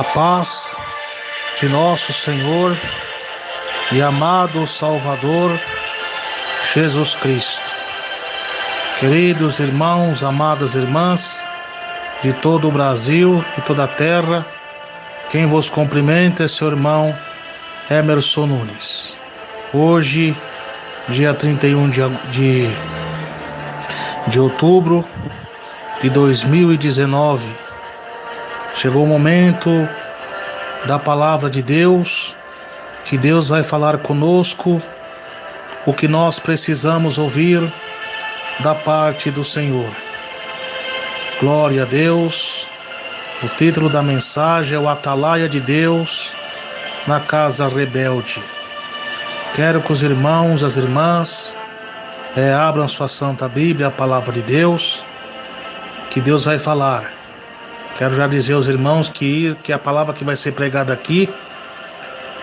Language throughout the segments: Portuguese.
A paz de nosso Senhor e amado Salvador Jesus Cristo. Queridos irmãos, amadas irmãs de todo o Brasil e toda a terra, quem vos cumprimenta é seu irmão Emerson Nunes. Hoje, dia 31 de outubro de 2019, chegou o momento da palavra de Deus, que Deus vai falar conosco o que nós precisamos ouvir da parte do Senhor. Glória a Deus. O título da mensagem é o Atalaia de Deus na Casa Rebelde. Quero que os irmãos, as irmãs, abram sua Santa Bíblia, a palavra de Deus, que Deus vai falar. Quero já dizer aos irmãos que a palavra que vai ser pregada aqui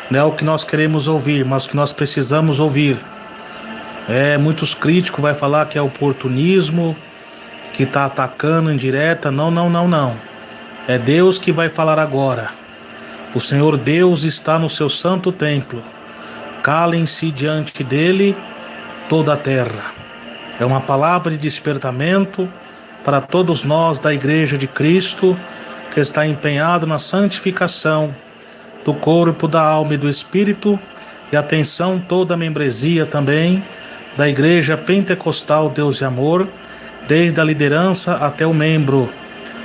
não é o que nós queremos ouvir, mas o que nós precisamos ouvir. Muitos críticos vão falar que é oportunismo, que está atacando indireta. Não. É Deus que vai falar agora. O Senhor Deus está no seu santo templo. Calem-se diante dele toda a terra. É uma palavra de despertamento para todos nós da Igreja de Cristo, que está empenhado na santificação do corpo, da alma e do Espírito, e atenção toda a membresia também da Igreja Pentecostal Deus e Amor, desde a liderança até o membro.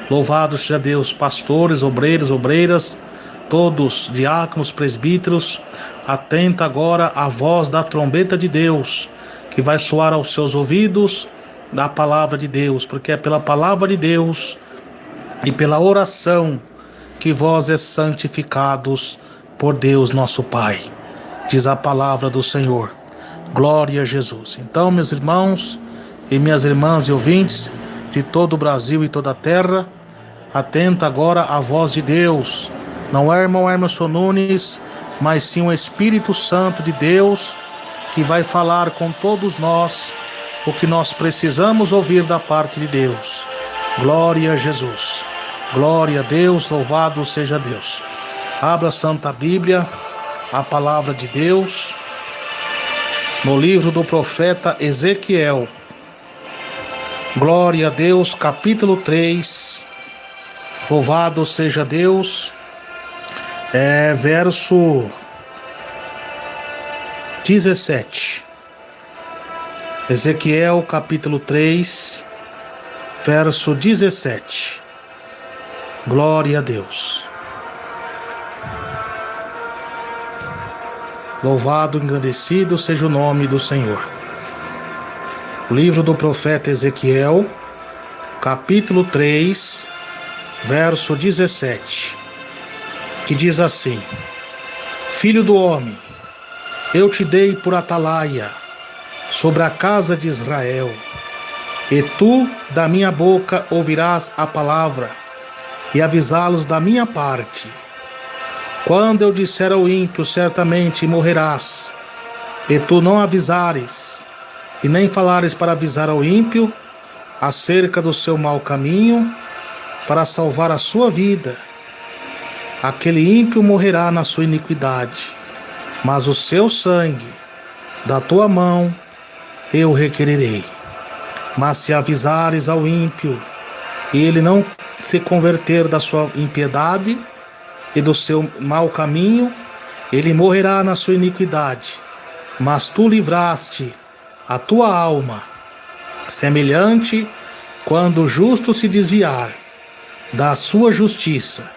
Louvado seja Deus, pastores, obreiros, obreiras, todos, diáconos, presbíteros, atenta agora à voz da trombeta de Deus, que vai soar aos seus ouvidos da palavra de Deus, porque é pela palavra de Deus e pela oração que vós é santificados por Deus nosso Pai, diz a palavra do Senhor. Glória a Jesus. Então, meus irmãos e minhas irmãs e ouvintes de todo o Brasil e toda a terra, atenta agora à voz de Deus. Não é irmão Emerson Nunes, mas sim o Espírito Santo de Deus, que vai falar com todos nós o que nós precisamos ouvir da parte de Deus. Glória a Jesus. Glória a Deus, louvado seja Deus. Abra a Santa Bíblia, a palavra de Deus, no livro do profeta Ezequiel. Glória a Deus, capítulo 3. Louvado seja Deus. Verso 17. Ezequiel capítulo 3, verso 17. Glória a Deus. Louvado e engrandecido seja o nome do Senhor. O livro do profeta Ezequiel, capítulo 3, verso 17, que diz assim: Filho do homem, eu te dei por atalaia sobre a casa de Israel, e tu da minha boca ouvirás a palavra, e avisá-los da minha parte. Quando eu disser ao ímpio, certamente morrerás, e tu não avisares, e nem falares para avisar ao ímpio acerca do seu mau caminho, para salvar a sua vida, aquele ímpio morrerá na sua iniquidade, mas o seu sangue da tua mão eu requererei. Mas se avisares ao ímpio, e ele não se converter da sua impiedade e do seu mau caminho, ele morrerá na sua iniquidade, mas tu livraste a tua alma. Semelhante, quando o justo se desviar da sua justiça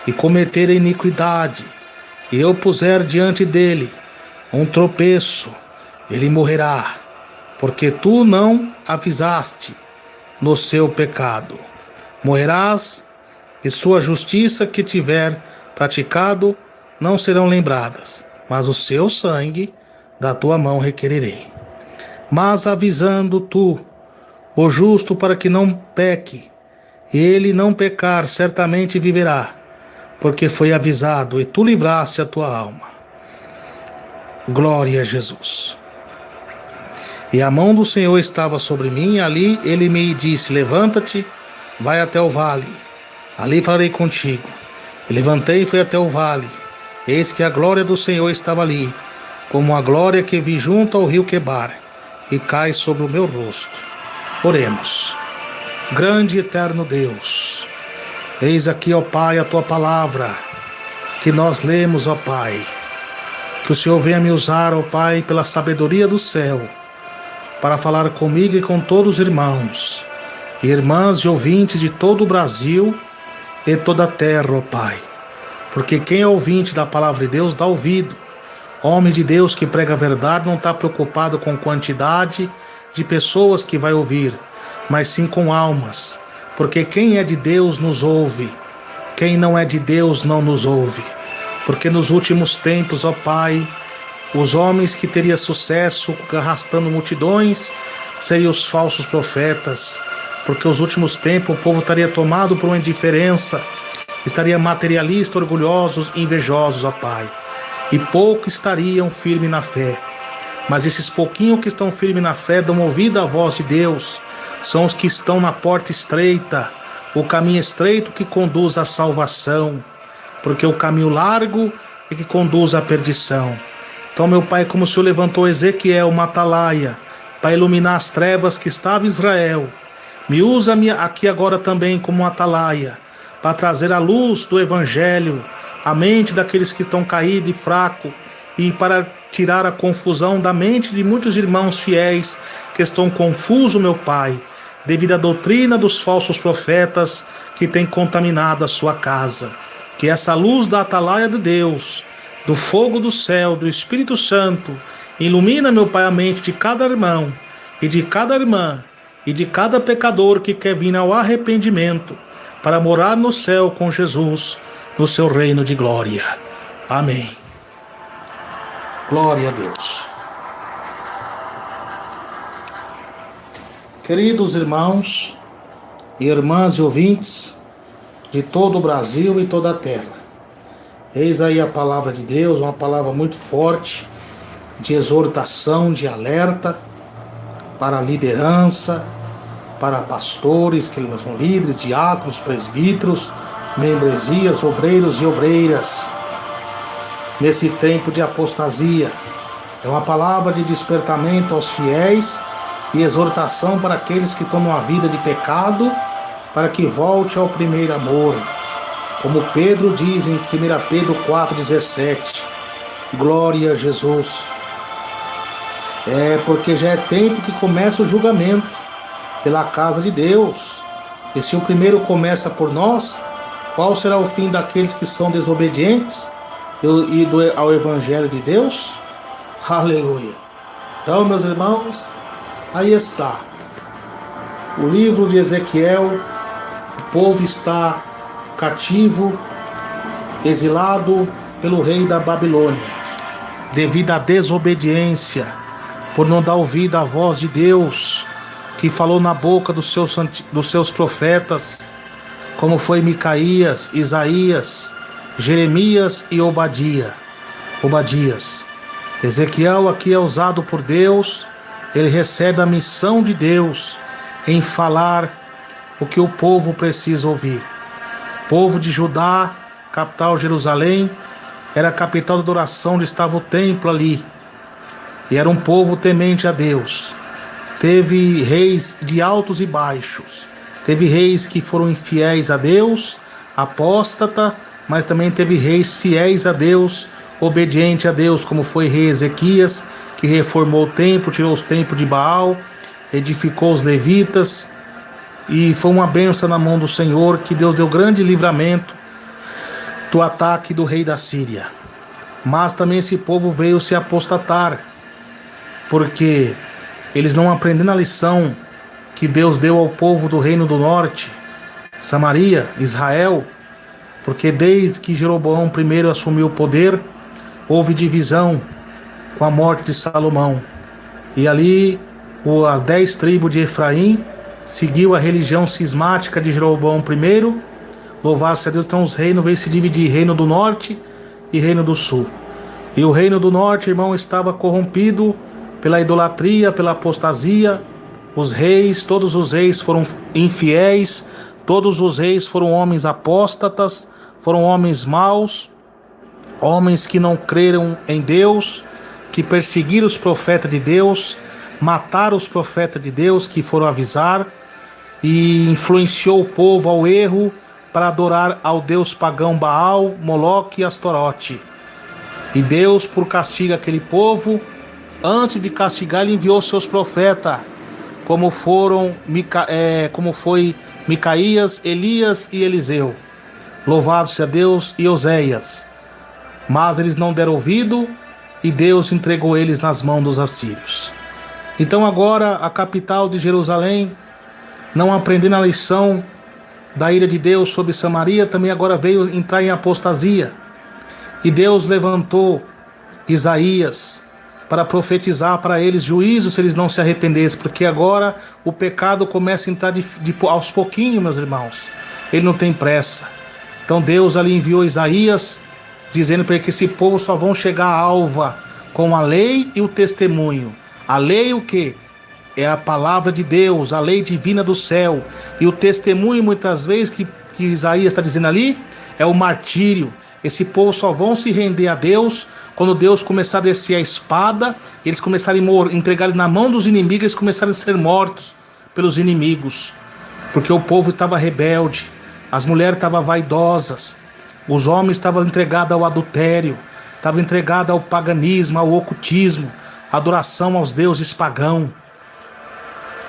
e cometer a iniquidade, e eu puser diante dele um tropeço, ele morrerá, porque tu não avisaste no seu pecado. Morrerás, e sua justiça que tiver praticado não serão lembradas, mas o seu sangue da tua mão requererei. Mas avisando tu o justo para que não peque, e ele não pecar, certamente viverá, porque foi avisado, e tu livraste a tua alma. Glória a Jesus. E a mão do Senhor estava sobre mim, e ali ele me disse: levanta-te, vai até o vale, ali falarei contigo. E levantei e fui até o vale. Eis que a glória do Senhor estava ali, como a glória que vi junto ao rio Quebar, e cai sobre o meu rosto. Oremos. Grande e eterno Deus, eis aqui, ó Pai, a Tua palavra, que nós lemos, ó Pai. Que o Senhor venha me usar, ó Pai, pela sabedoria do céu, para falar comigo e com todos os irmãos, irmãs e ouvintes de todo o Brasil e toda a terra, ó Pai. Porque quem é ouvinte da palavra de Deus dá ouvido. Homem de Deus que prega a verdade não está preocupado com quantidade de pessoas que vai ouvir, mas sim com almas. Porque quem é de Deus nos ouve, quem não é de Deus não nos ouve. Porque nos últimos tempos, ó Pai, os homens que teriam sucesso arrastando multidões seriam os falsos profetas. Porque os últimos tempos o povo estaria tomado por uma indiferença, estaria materialista, orgulhosos, invejosos, ó Pai. E poucos estariam firmes na fé. Mas esses pouquinhos que estão firmes na fé dão ouvido à voz de Deus. São os que estão na porta estreita, o caminho estreito que conduz à salvação. Porque o caminho largo é que conduz à perdição. Então, meu Pai, como o Senhor levantou Ezequiel, uma atalaia, para iluminar as trevas que estava Israel, me usa aqui agora também como uma atalaia, para trazer a luz do Evangelho, a mente daqueles que estão caídos e fracos, e para tirar a confusão da mente de muitos irmãos fiéis que estão confusos, meu Pai, devido à doutrina dos falsos profetas que tem contaminado a sua casa. Que essa luz da atalaia de Deus, do fogo do céu, do Espírito Santo, ilumina, meu Pai, a mente de cada irmão e de cada irmã e de cada pecador que quer vir ao arrependimento para morar no céu com Jesus, no seu reino de glória. Amém. Glória a Deus. Queridos irmãos e irmãs e ouvintes de todo o Brasil e toda a terra, eis aí a palavra de Deus, uma palavra muito forte, de exortação, de alerta, para a liderança, para pastores, que são líderes, diáconos, presbíteros, membresias, obreiros e obreiras, nesse tempo de apostasia. É uma palavra de despertamento aos fiéis e exortação para aqueles que estão numa vida de pecado, para que volte ao primeiro amor. Como Pedro diz em 1 Pedro 4,17, glória a Jesus. Porque já é tempo que começa o julgamento pela casa de Deus. E se o primeiro começa por nós, qual será o fim daqueles que são desobedientes ao Evangelho de Deus? Aleluia. Então, meus irmãos, aí está o livro de Ezequiel. O povo está cativo, exilado pelo rei da Babilônia, devido à desobediência, por não dar ouvido à voz de Deus, que falou na boca dos seus profetas, como foi Micaías, Isaías, Jeremias e Obadias. Ezequiel aqui é usado por Deus, ele recebe a missão de Deus em falar o que o povo precisa ouvir. O povo de Judá, capital Jerusalém, era a capital da adoração, onde estava o templo ali. E era um povo temente a Deus. Teve reis de altos e baixos. Teve reis que foram infiéis a Deus, apóstata, mas também teve reis fiéis a Deus, obediente a Deus, como foi rei Ezequias, que reformou o templo, tirou os templos de Baal, edificou os levitas, e foi uma bênção na mão do Senhor, que Deus deu grande livramento do ataque do rei da Síria. Mas também esse povo veio se apostatar, porque eles não aprenderam a lição que Deus deu ao povo do reino do norte, Samaria, Israel, porque desde que Jeroboão I assumiu o poder, houve divisão com a morte de Salomão. E ali as 10 tribos de Efraim seguiu a religião cismática de Jeroboão I. Louvado-se a Deus, então os reinos veio se dividir, reino do norte e reino do sul. E o reino do norte, irmão, estava corrompido pela idolatria, pela apostasia. Os reis, todos os reis foram infiéis, todos os reis foram homens apóstatas, foram homens maus, homens que não creram em Deus, que perseguiram os profetas de Deus, mataram os profetas de Deus que foram avisar, e influenciou o povo ao erro para adorar ao deus pagão Baal, Moloque e Astorote. E Deus, por castigo aquele povo, antes de castigar, ele enviou seus profetas, como foi Micaías, Elias e Eliseu. Louvado seja Deus, e Oséias. Mas eles não deram ouvido, e Deus entregou eles nas mãos dos assírios. Então agora a capital de Jerusalém, não aprendendo a lição da ira de Deus sobre Samaria, também agora veio entrar em apostasia. E Deus levantou Isaías para profetizar para eles juízo se eles não se arrependessem, porque agora o pecado começa a entrar aos pouquinhos, meus irmãos. Ele não tem pressa. Então Deus ali enviou Isaías, dizendo para ele que esse povo só vão chegar à alva com a lei e o testemunho. A lei o quê? É a palavra de Deus, a lei divina do céu. E o testemunho, muitas vezes, que Isaías está dizendo ali, é o martírio. Esse povo só vão se render a Deus quando Deus começar a descer a espada, eles começarem a entregar na mão dos inimigos, eles começarem a ser mortos pelos inimigos. Porque o povo estava rebelde, as mulheres estavam vaidosas, os homens estavam entregados ao adultério, estavam entregados ao paganismo, ao ocultismo, à adoração aos deuses pagãos.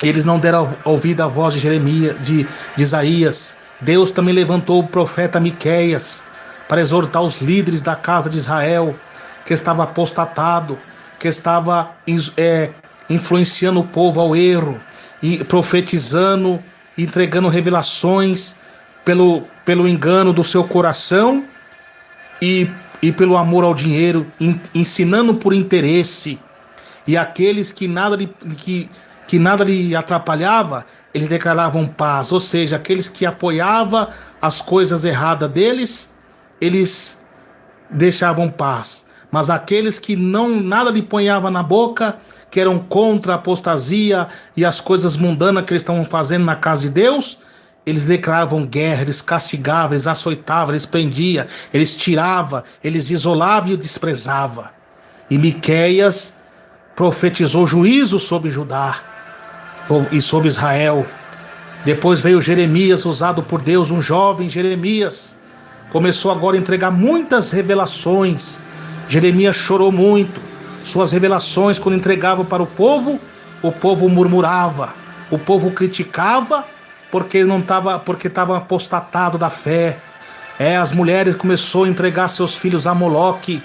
Eles não deram ouvido à voz de Jeremias, de Isaías. Deus também levantou o profeta Miqueias para exortar os líderes da casa de Israel, que estava apostatado, que estava influenciando o povo ao erro, e profetizando, entregando revelações pelo engano do seu coração e pelo amor ao dinheiro, ensinando por interesse. E aqueles que nada lhe atrapalhava, eles declaravam paz. Ou seja, aqueles que apoiavam as coisas erradas deles, eles deixavam paz. Mas aqueles que nada lhe ponhava na boca, que eram contra a apostasia e as coisas mundanas que eles estavam fazendo na casa de Deus, eles declaravam guerra, eles castigavam, eles açoitavam, eles prendiam, eles tiravam, eles isolavam e desprezavam. E Miqueias profetizou juízo sobre Judá e sobre Israel. Depois veio Jeremias, usado por Deus, um jovem Jeremias. Começou agora a entregar muitas revelações. Jeremias chorou muito. Suas revelações, quando entregava para o povo murmurava, o povo criticava, porque estava apostatado da fé. As mulheres começaram a entregar seus filhos a Moloque,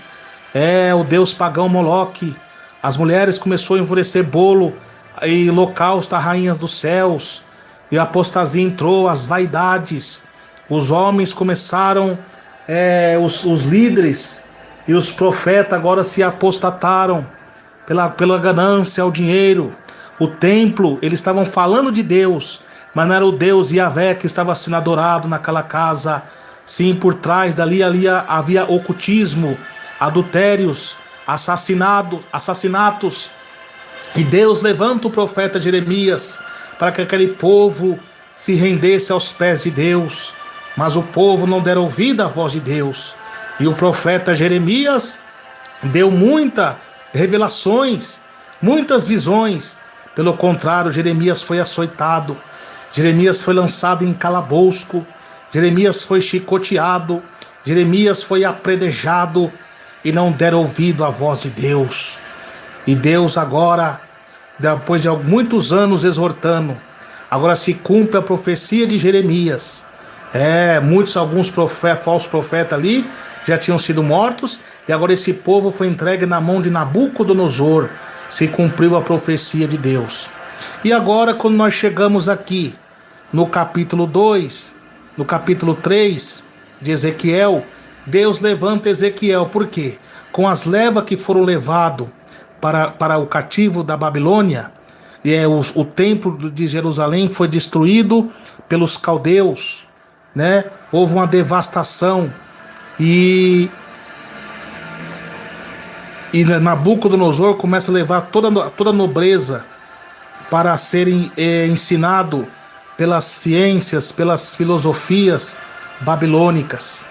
o deus pagão Moloque. As mulheres começaram a oferecer bolo e holocausto a rainhas dos céus. E a apostasia entrou, as vaidades. Os homens começaram, os líderes e os profetas agora se apostataram pela ganância ao dinheiro. O templo, eles estavam falando de Deus, mas não era o Deus Yahvé que estava sendo adorado naquela casa. Sim, por trás dali havia ocultismo, adultérios, assassinatos. E Deus levanta o profeta Jeremias para que aquele povo se rendesse aos pés de Deus. Mas o povo não deram ouvido à voz de Deus. E o profeta Jeremias deu muitas revelações, muitas visões. Pelo contrário, Jeremias foi açoitado, Jeremias foi lançado em calabouço, Jeremias foi chicoteado, Jeremias foi apredejado, e não deram ouvido à voz de Deus. E Deus agora, depois de muitos anos exortando, agora se cumpre a profecia de Jeremias. Alguns falsos profetas ali já tinham sido mortos, e agora esse povo foi entregue na mão de Nabucodonosor. Se cumpriu a profecia de Deus. E agora, quando nós chegamos aqui no capítulo 2, no capítulo 3 de Ezequiel, Deus levanta Ezequiel. Por quê? Com as levas que foram levadas para o cativo da Babilônia, o templo de Jerusalém foi destruído pelos caldeus, né? Houve uma devastação, e Nabucodonosor começa a levar toda a nobreza para serem ensinado pelas ciências, pelas filosofias babilônicas.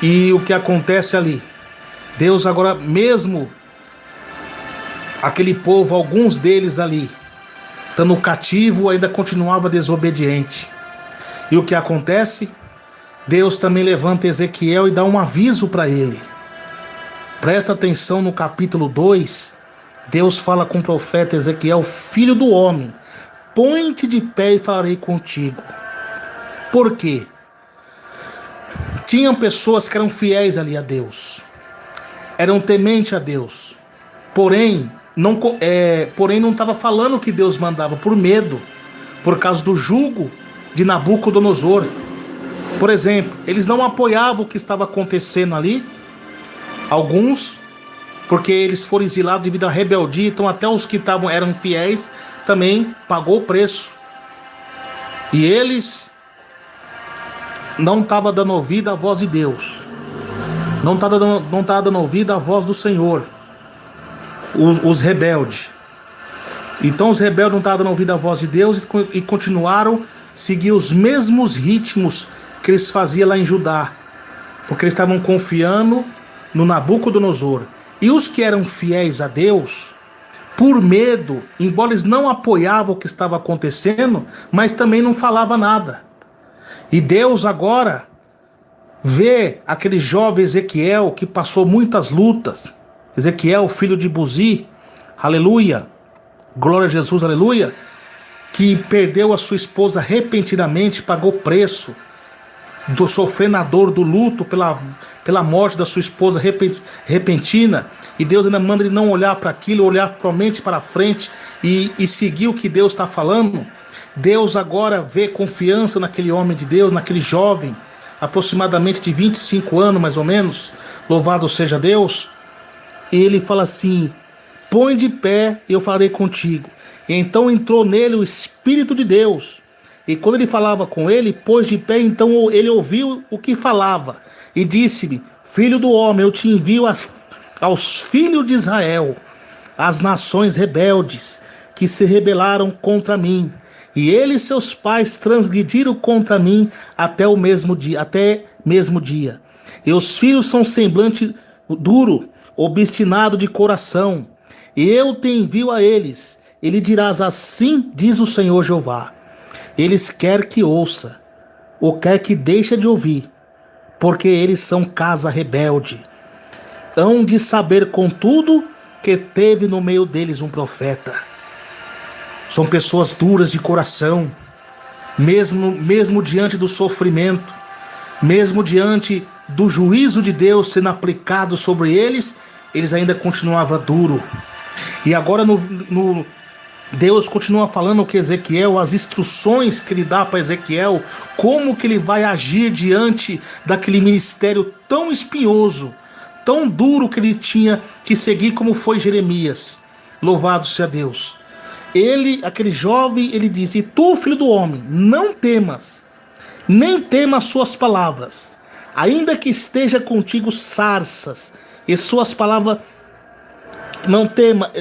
E o que acontece ali? Deus agora mesmo, aquele povo, alguns deles ali, estando cativo, ainda continuava desobediente. E o que acontece? Deus também levanta Ezequiel e dá um aviso para ele. Presta atenção no capítulo 2, Deus fala com o profeta Ezequiel: filho do homem, põe-te de pé e falarei contigo. Por quê? Tinham pessoas que eram fiéis ali a Deus, eram tementes a Deus, porém não estava falando o que Deus mandava por medo, por causa do jugo de Nabucodonosor. Por exemplo, eles não apoiavam o que estava acontecendo ali, alguns, porque eles foram exilados devido à rebeldia, então até os que eram fiéis também pagou o preço. E eles não estavam dando ouvido à voz de Deus, não estavam dando ouvido à voz do Senhor, os rebeldes. Então os rebeldes não estavam dando ouvido à voz de Deus e continuaram a seguir os mesmos ritmos que eles faziam lá em Judá, porque eles estavam confiando no Nabucodonosor. E os que eram fiéis a Deus, por medo, embora eles não apoiavam o que estava acontecendo, mas também não falavam nada. E Deus agora vê aquele jovem Ezequiel que passou muitas lutas. Ezequiel, filho de Buzi, aleluia, glória a Jesus, aleluia, que perdeu a sua esposa repentinamente, pagou preço, sofrendo a dor do luto pela morte da sua esposa repentina. E Deus ainda manda ele não olhar para aquilo, olhar somente para frente e seguir o que Deus está falando. Deus agora vê confiança naquele homem de Deus, naquele jovem, aproximadamente de 25 anos mais ou menos, louvado seja Deus. E ele fala assim: põe de pé e eu falarei contigo. E então entrou nele o Espírito de Deus, e quando ele falava com ele, pôs de pé. Então ele ouviu o que falava e disse-me: filho do homem, eu te envio aos filhos de Israel, as nações rebeldes que se rebelaram contra mim, e eles seus pais transgrediram contra mim até mesmo dia. E os filhos são semblante duro, obstinado de coração, e eu te envio a eles. E lhe dirás: assim diz o Senhor Jeová. Eles quer que ouça, ou quer que deixe de ouvir, porque eles são casa rebelde. Hão de saber, contudo, que teve no meio deles um profeta. São pessoas duras de coração, mesmo diante do sofrimento, mesmo diante do juízo de Deus sendo aplicado sobre eles, eles ainda continuavam duros. E agora Deus continua falando com Ezequiel, as instruções que ele dá para Ezequiel, como que ele vai agir diante daquele ministério tão espinhoso, tão duro que ele tinha que seguir, como foi Jeremias. Louvado seja Deus. Aquele jovem, ele diz: e tu, filho do homem, não temas, nem temas suas palavras, ainda que esteja contigo sarças, e suas palavras não tema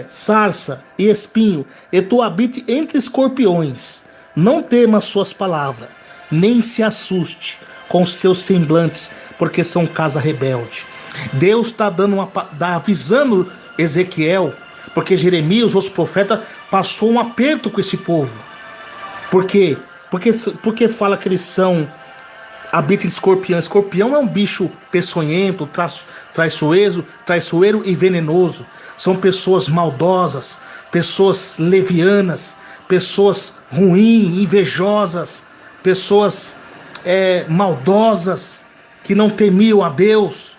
sarça e espinho, e tu habite entre escorpiões. Não tema suas palavras, nem se assuste com seus semblantes, porque são casa rebelde. Deus está avisando Ezequiel, porque Jeremias, os profetas, passou um aperto com esse povo. Por quê? Porque fala que eles são habita escorpião. Escorpião é um bicho peçonhento, traiçoeiro e venenoso. São pessoas maldosas, pessoas levianas, pessoas ruins, invejosas, pessoas maldosas, que não temiam a Deus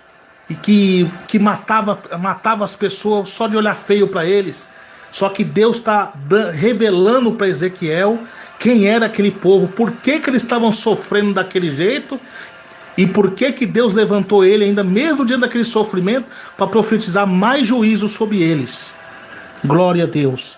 e que matava as pessoas só de olhar feio para eles. Só que Deus está revelando para Ezequiel quem era aquele povo, por que eles estavam sofrendo daquele jeito, e por que Deus levantou ele ainda mesmo diante daquele sofrimento para profetizar mais juízo sobre eles. Glória a Deus.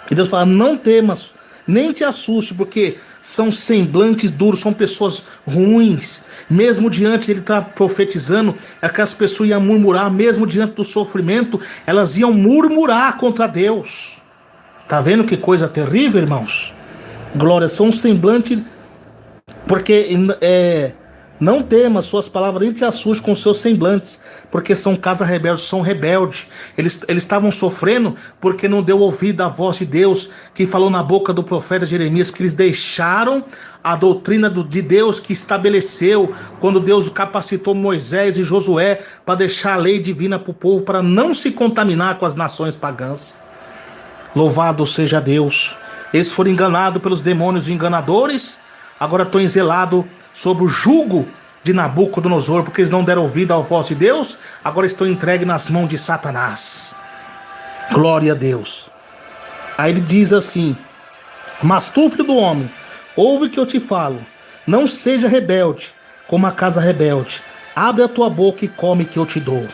E Deus fala: não temas, nem te assuste, porque são semblantes duros, são pessoas ruins. Mesmo diante ele estar profetizando, aquelas pessoas iam murmurar, mesmo diante do sofrimento, elas iam murmurar contra Deus. Tá vendo que coisa terrível, irmãos? Glória, são um semblante, porque Não temas, suas palavras nem te assustem com seus semblantes, porque são casa rebelde, são rebeldes. Eles estavam sofrendo porque não deu ouvido à voz de Deus, que falou na boca do profeta Jeremias, que eles deixaram a doutrina de Deus que estabeleceu, quando Deus capacitou Moisés e Josué para deixar a lei divina para o povo, para não se contaminar com as nações pagãs. Louvado seja Deus. Eles foram enganados pelos demônios enganadores, agora estão exelados sob o jugo de Nabucodonosor, porque eles não deram ouvido à voz de Deus, agora estão entregues nas mãos de Satanás. Glória a Deus. Aí ele diz assim: mas tu, filho do homem, ouve que eu te falo, não seja rebelde como a casa rebelde, abre a tua boca e come que eu te dou.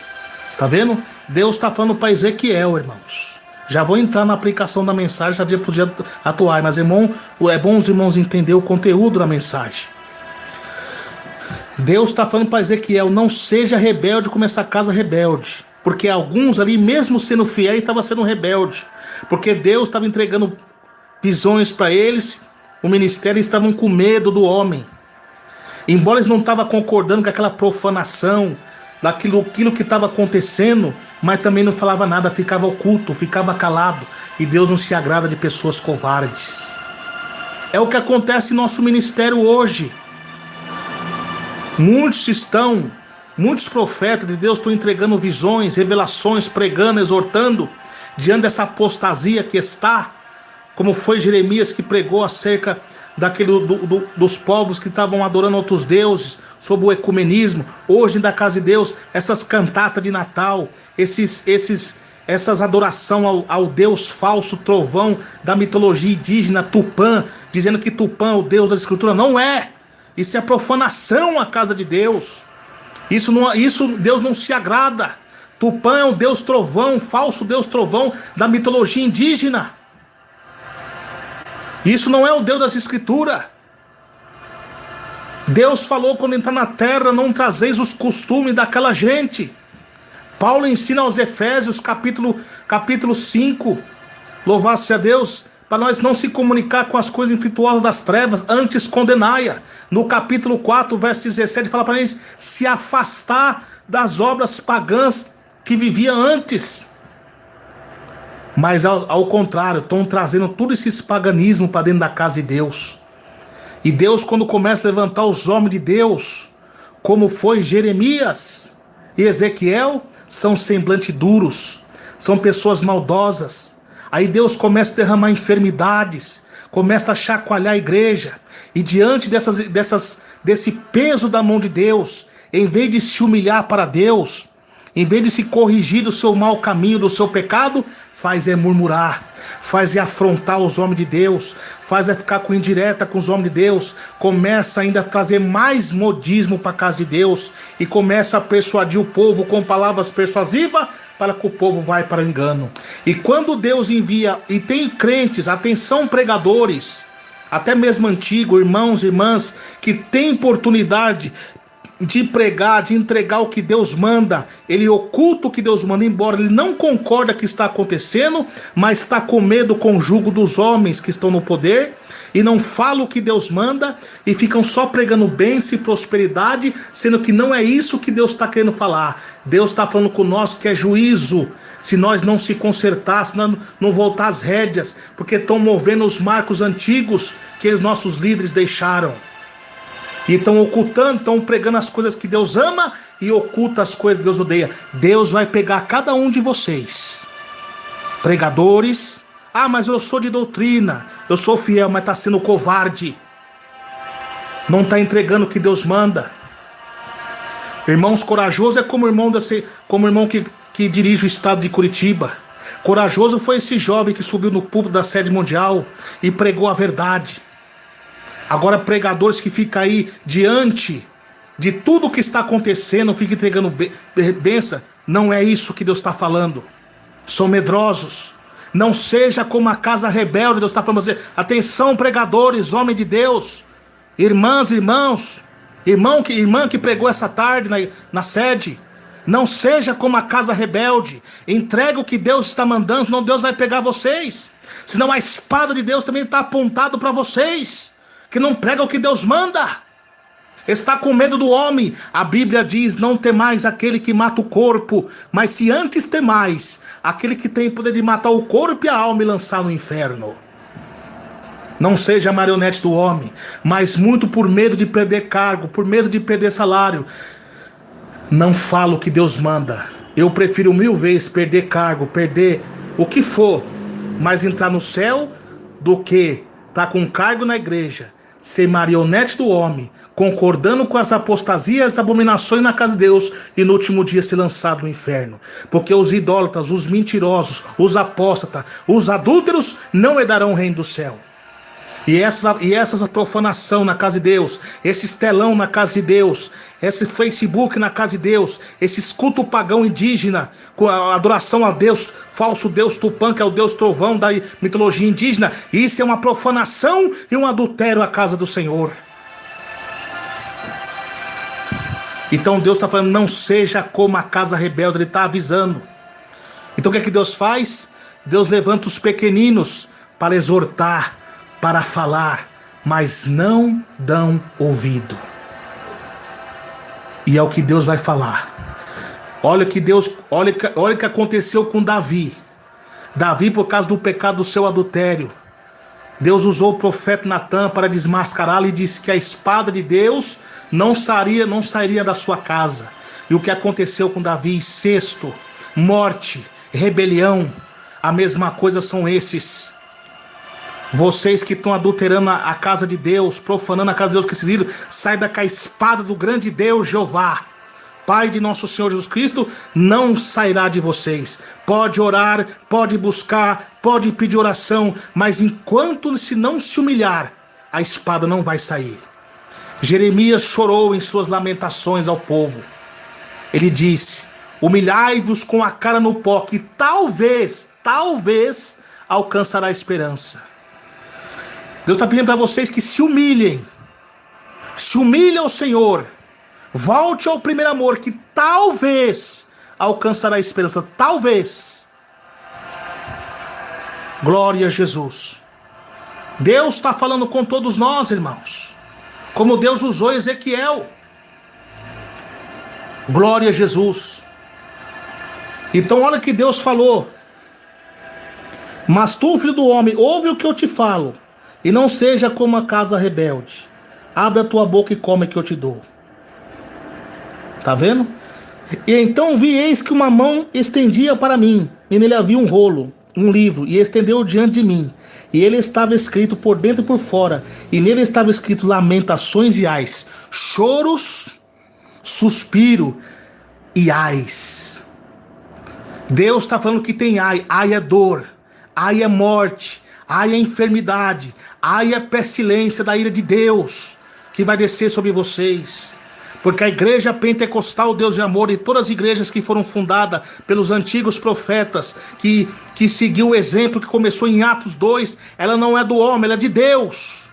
Tá vendo? Deus está falando para Ezequiel, irmãos. Já vou entrar na aplicação da mensagem, já podia atuar, mas irmão, é bom os irmãos entenderem o conteúdo da mensagem. Deus está falando para Ezequiel: não seja rebelde como essa casa rebelde, porque alguns ali, mesmo sendo fiéis, estavam sendo rebelde, porque Deus estava entregando visões para eles, o ministério, eles estavam com medo do homem, embora eles não estavam concordando com aquela profanação, daquilo que estava acontecendo, mas também não falava nada, ficava oculto, ficava calado, e Deus não se agrada de pessoas covardes. É o que acontece em nosso ministério hoje. Muitos profetas de Deus estão entregando visões, revelações, pregando, exortando, diante dessa apostasia que está, como foi Jeremias que pregou acerca dos povos que estavam adorando outros deuses, sobre o ecumenismo. Hoje da casa de Deus, essas cantatas de Natal, essas adoração ao Deus falso trovão da mitologia indígena Tupã, dizendo que Tupã é o Deus da Escritura. Não é. Isso é profanação à casa de Deus. Isso Deus não se agrada. Tupã é o Deus trovão, falso Deus trovão da mitologia indígena. Isso não é o Deus das Escrituras. Deus falou quando entrar na terra: não trazeis os costumes daquela gente. Paulo ensina aos Efésios, capítulo 5, louvado-se a Deus, para nós não se comunicar com as coisas infrutuosas das trevas, antes condenai-a. No capítulo 4, verso 17, fala para eles se afastar das obras pagãs que vivia antes. Mas ao contrário, estão trazendo tudo esse paganismo para dentro da casa de Deus. E Deus, quando começa a levantar os homens de Deus, como foi Jeremias e Ezequiel, são semblantes duros, são pessoas maldosas. Aí Deus começa a derramar enfermidades, começa a chacoalhar a igreja, e diante desse peso da mão de Deus, em vez de se humilhar para Deus, em vez de se corrigir do seu mau caminho, do seu pecado, faz é murmurar, faz é afrontar os homens de Deus, faz é ficar com indireta com os homens de Deus, começa ainda a trazer mais modismo para a casa de Deus, e começa a persuadir o povo com palavras persuasivas, para que o povo vai para o engano. E quando Deus envia, e tem crentes, atenção pregadores, até mesmo antigos, irmãos e irmãs, que têm oportunidade de pregar, de entregar o que Deus manda, ele oculta o que Deus manda, embora ele não concorda que está acontecendo, mas está com medo com o jugo dos homens que estão no poder, e não fala o que Deus manda, e ficam só pregando bênção e prosperidade, sendo que não é isso que Deus está querendo falar. Deus está falando com nós que é juízo, se nós não se consertar, se nós não voltar às rédeas, porque estão movendo os marcos antigos que os nossos líderes deixaram. E estão ocultando, estão pregando as coisas que Deus ama e oculta as coisas que Deus odeia. Deus vai pegar cada um de vocês, pregadores. Ah, mas eu sou de doutrina, eu sou fiel, mas está sendo covarde, não está entregando o que Deus manda. Irmãos, corajoso é como irmão que dirige o estado de Curitiba. Corajoso foi esse jovem que subiu no púlpito da sede mundial e pregou a verdade. Agora pregadores que ficam aí diante de tudo que está acontecendo, ficam entregando bênção, não é isso que Deus está falando. São medrosos. Não seja como a casa rebelde. Deus está falando para você: atenção pregadores, homem de Deus, irmãs, irmãos, irmã que pregou essa tarde na sede, não seja como a casa rebelde. Entrega o que Deus está mandando, senão Deus vai pegar vocês, senão a espada de Deus também está apontada para vocês, que não prega o que Deus manda. Está com medo do homem. A Bíblia diz: não temais aquele que mata o corpo, mas se antes temais aquele que tem poder de matar o corpo e a alma e lançar no inferno. Não seja marionete do homem, mas muito por medo de perder cargo, por medo de perder salário. Não falo o que Deus manda. Eu prefiro 1000 vezes perder cargo, perder o que for, mas entrar no céu do que estar com cargo na igreja, ser marionete do homem, concordando com as apostasias e as abominações na casa de Deus e no último dia ser lançado no inferno. Porque os idólatras, os mentirosos, os apóstatas, os adúlteros não herdarão o reino do céu. E essas profanação na casa de Deus, esse telão na casa de Deus, esse Facebook na casa de Deus, esse culto pagão indígena, com a adoração a Deus, falso Deus Tupã, que é o Deus Trovão da mitologia indígena, isso é uma profanação e um adultério à casa do Senhor. Então Deus está falando: não seja como a casa rebelde. Ele está avisando. Então o que é que Deus faz? Deus levanta os pequeninos para exortar, para falar, mas não dão ouvido. E é o que Deus vai falar. Olha o que aconteceu com Davi. Davi, por causa do pecado do seu adultério, Deus usou o profeta Natã para desmascará-lo e disse que a espada de Deus não sairia da sua casa. E o que aconteceu com Davi? Incesto, morte, rebelião. A mesma coisa são esses. Vocês que estão adulterando a casa de Deus, profanando a casa de Deus, que esses ídolos, saiba que a espada do grande Deus Jeová, Pai de nosso Senhor Jesus Cristo, não sairá de vocês. Pode orar, pode buscar, pode pedir oração, mas enquanto se não se humilhar, a espada não vai sair. Jeremias chorou em suas lamentações ao povo. Ele disse: humilhai-vos com a cara no pó, que talvez alcançará a esperança. Deus está pedindo para vocês que se humilhem ao Senhor, volte ao primeiro amor, que talvez alcançará a esperança, talvez. Glória a Jesus. Deus está falando com todos nós, irmãos, como Deus usou Ezequiel. Glória a Jesus. Então olha que Deus falou: mas tu, filho do homem, ouve o que eu te falo, e não seja como a casa rebelde. Abre a tua boca e come que eu te dou. Tá vendo? E então vi, eis que uma mão estendia para mim, e nele havia um rolo, um livro, e estendeu diante de mim. E ele estava escrito por dentro e por fora, e nele estava escrito lamentações e ais, choros, suspiro e ais. Deus está falando que tem ai. Ai é dor, ai é morte, ai é enfermidade, ai é pestilência da ira de Deus que vai descer sobre vocês. Porque a igreja pentecostal, Deus de amor, e todas as igrejas que foram fundadas pelos antigos profetas, que seguiu o exemplo que começou em Atos 2, ela não é do homem, ela é de Deus.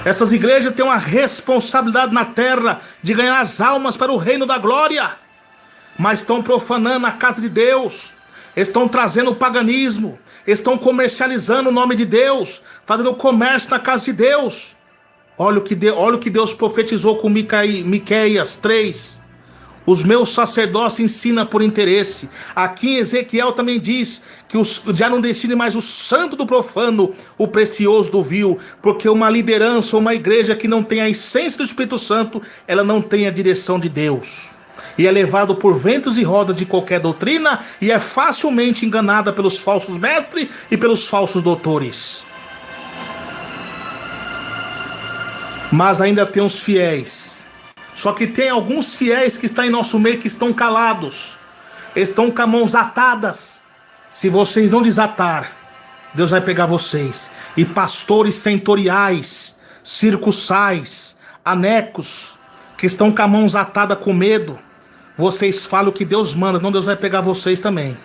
Essas igrejas têm uma responsabilidade na terra de ganhar as almas para o reino da glória, mas estão profanando a casa de Deus, estão trazendo o paganismo, estão comercializando o nome de Deus, fazendo comércio na casa de Deus. Olha o que Deus profetizou com Miqueias 3. Os meus sacerdotes ensinam por interesse. Aqui em Ezequiel também diz que já não decide mais o santo do profano, o precioso do vil, porque uma liderança, uma igreja que não tem a essência do Espírito Santo, ela não tem a direção de Deus. E é levado por ventos e rodas de qualquer doutrina, e é facilmente enganada pelos falsos mestres e pelos falsos doutores. Mas ainda tem os fiéis. Só que tem alguns fiéis que estão em nosso meio que estão calados, estão com as mãos atadas. Se vocês não desatar, Deus vai pegar vocês. E pastores setoriais, circunsais, anecos, que estão com as mãos atadas com medo, vocês falam o que Deus manda, não, Deus vai pegar vocês também.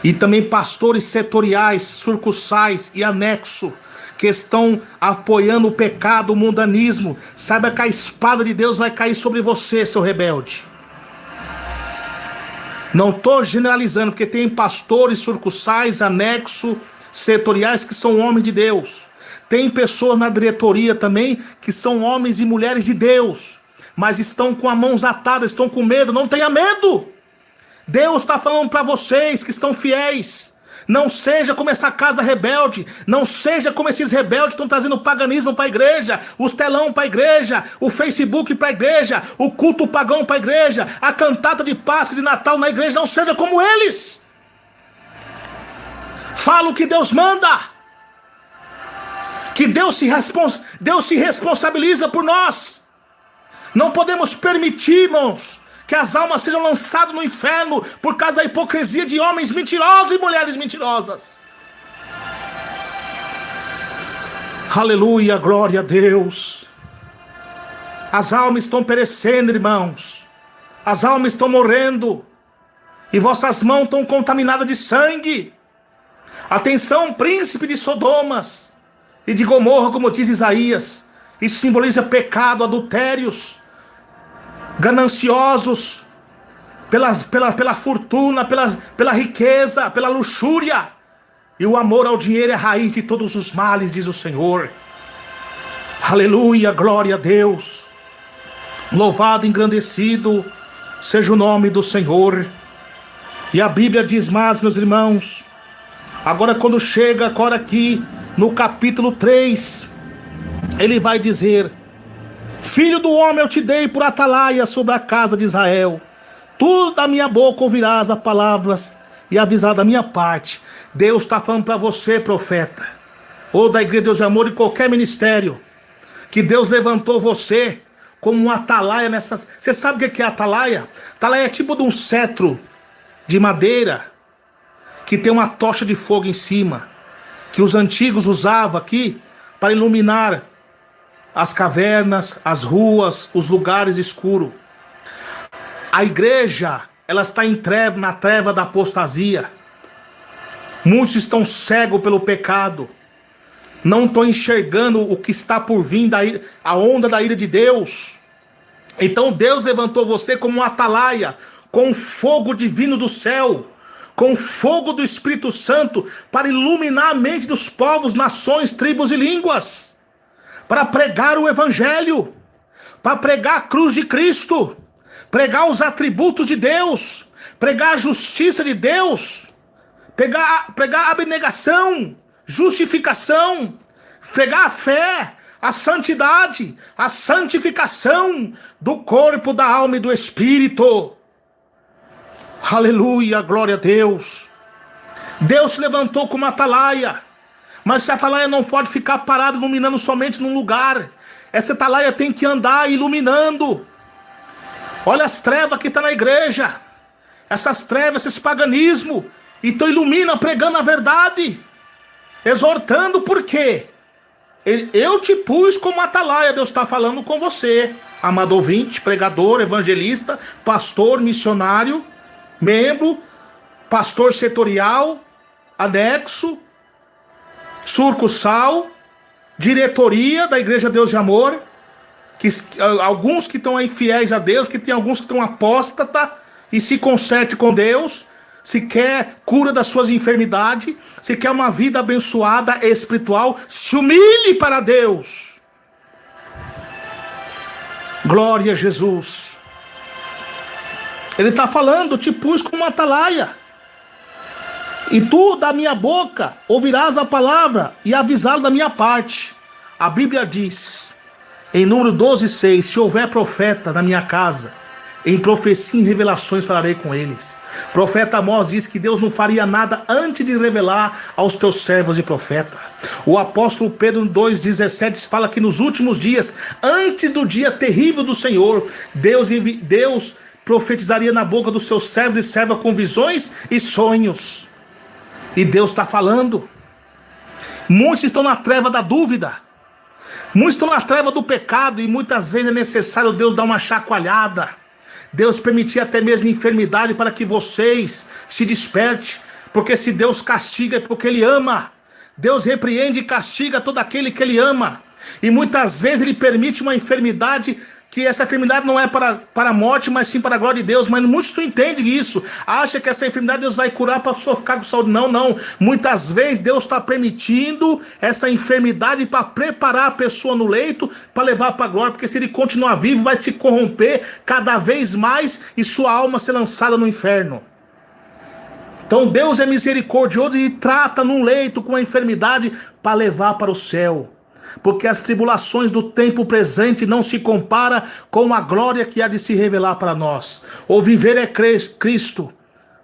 E também pastores setoriais, circunsais e anexo, que estão apoiando o pecado, o mundanismo, saiba que a espada de Deus vai cair sobre você, seu rebelde. Não estou generalizando, porque tem pastores, sucursais, anexo, setoriais que são homens de Deus. Tem pessoas na diretoria também que são homens e mulheres de Deus, mas estão com as mãos atadas, estão com medo. Não tenha medo. Deus está falando para vocês que estão fiéis. Não seja como essa casa rebelde. Não seja como esses rebeldes que estão trazendo o paganismo para a igreja, os telão para a igreja, o Facebook para a igreja, o culto pagão para a igreja, a cantata de Páscoa, de Natal na igreja. Não seja como eles. Fala o que Deus manda. Que Deus se responsabiliza por nós. Não podemos permitir, irmãos, que as almas sejam lançadas no inferno por causa da hipocrisia de homens mentirosos e mulheres mentirosas. Aleluia, glória a Deus. As almas estão perecendo, irmãos. As almas estão morrendo. E vossas mãos estão contaminadas de sangue. Atenção, príncipe de Sodomas e de Gomorra, como diz Isaías. Isso simboliza pecado, adultérios, gananciosos pela fortuna, pela riqueza, pela luxúria. E o amor ao dinheiro é a raiz de todos os males, diz o Senhor. Aleluia, glória a Deus. Louvado, engrandecido seja o nome do Senhor. E a Bíblia diz mais, meus irmãos, agora quando chega agora aqui no capítulo 3, ele vai dizer: Filho do homem, eu te dei por atalaia sobre a casa de Israel. Tu da minha boca ouvirás as palavras e avisar da minha parte. Deus está falando para você, profeta, ou da Igreja de Deus de Amor, em qualquer ministério, que Deus levantou você como um atalaia nessas... Você sabe o que é atalaia? Atalaia é tipo de um cetro de madeira que tem uma tocha de fogo em cima, que os antigos usavam aqui para iluminar as cavernas, as ruas, os lugares escuros. A igreja, ela está na treva da apostasia. Muitos estão cegos pelo pecado. Não estão enxergando o que está por vir, a onda da ira de Deus. Então Deus levantou você como um atalaia, com fogo divino do céu, com fogo do Espírito Santo, para iluminar a mente dos povos, nações, tribos e línguas, para pregar o Evangelho, para pregar a cruz de Cristo, pregar os atributos de Deus, pregar a justiça de Deus, pregar a abnegação, justificação, pregar a fé, a santidade, a santificação do corpo, da alma e do espírito. Aleluia, glória a Deus. Deus se levantou como atalaia, mas essa atalaia não pode ficar parada iluminando somente num lugar. Essa atalaia tem que andar iluminando. Olha as trevas que estão na igreja, essas trevas, esse paganismo. Então ilumina pregando a verdade, exortando. Por quê? Eu te pus como atalaia. Deus está falando com você, amado ouvinte, pregador, evangelista, pastor, missionário, membro, pastor setorial, anexo, sucursal, diretoria da Igreja Deus de Amor, alguns que estão aí fiéis a Deus, que tem alguns que estão apóstata e se conserte com Deus, se quer cura das suas enfermidades, se quer uma vida abençoada espiritual, se humilhe para Deus. Glória a Jesus. Ele está falando: te pus como atalaia, e tu da minha boca ouvirás a palavra e avisá-lo da minha parte. A Bíblia diz, em número 12:6, se houver profeta na minha casa, em profecia e revelações falarei com eles. Profeta Amós diz que Deus não faria nada antes de revelar aos teus servos e profetas. O apóstolo Pedro 2,17 fala que nos últimos dias, antes do dia terrível do Senhor, Deus profetizaria na boca dos seus servos e servas com visões e sonhos. E Deus está falando. Muitos estão na treva da dúvida, muitos estão na treva do pecado, e muitas vezes é necessário Deus dar uma chacoalhada, Deus permitir até mesmo enfermidade para que vocês se despertem. Porque se Deus castiga é porque Ele ama. Deus repreende e castiga todo aquele que Ele ama. E muitas vezes Ele permite uma enfermidade que essa enfermidade não é para a morte, mas sim para a glória de Deus. Mas muitos não entendem isso. Acha que essa enfermidade Deus vai curar para a pessoa ficar com saúde. Não, não. Muitas vezes Deus está permitindo essa enfermidade para preparar a pessoa no leito, para levar para a glória. Porque se ele continuar vivo, vai se corromper cada vez mais e sua alma ser lançada no inferno. Então Deus é misericordioso e trata num leito com a enfermidade para levar para o céu. Porque as tribulações do tempo presente não se compara com a glória que há de se revelar para nós. O viver é Cristo,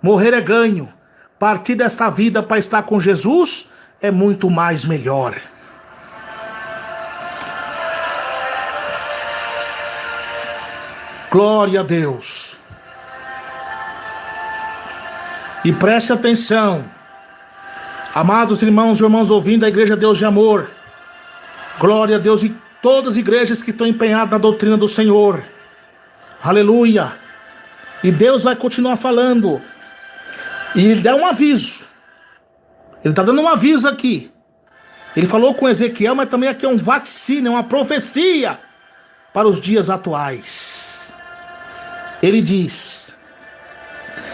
morrer é ganho. Partir desta vida para estar com Jesus é muito mais melhor. Glória a Deus. E preste atenção, amados irmãos e irmãs ouvindo a Igreja Deus de Amor. Glória a Deus e todas as igrejas que estão empenhadas na doutrina do Senhor. Aleluia. E Deus vai continuar falando. E Ele dá um aviso. Ele está dando um aviso aqui. Ele falou com Ezequiel, mas também aqui é um vaticínio, é uma profecia para os dias atuais. Ele diz: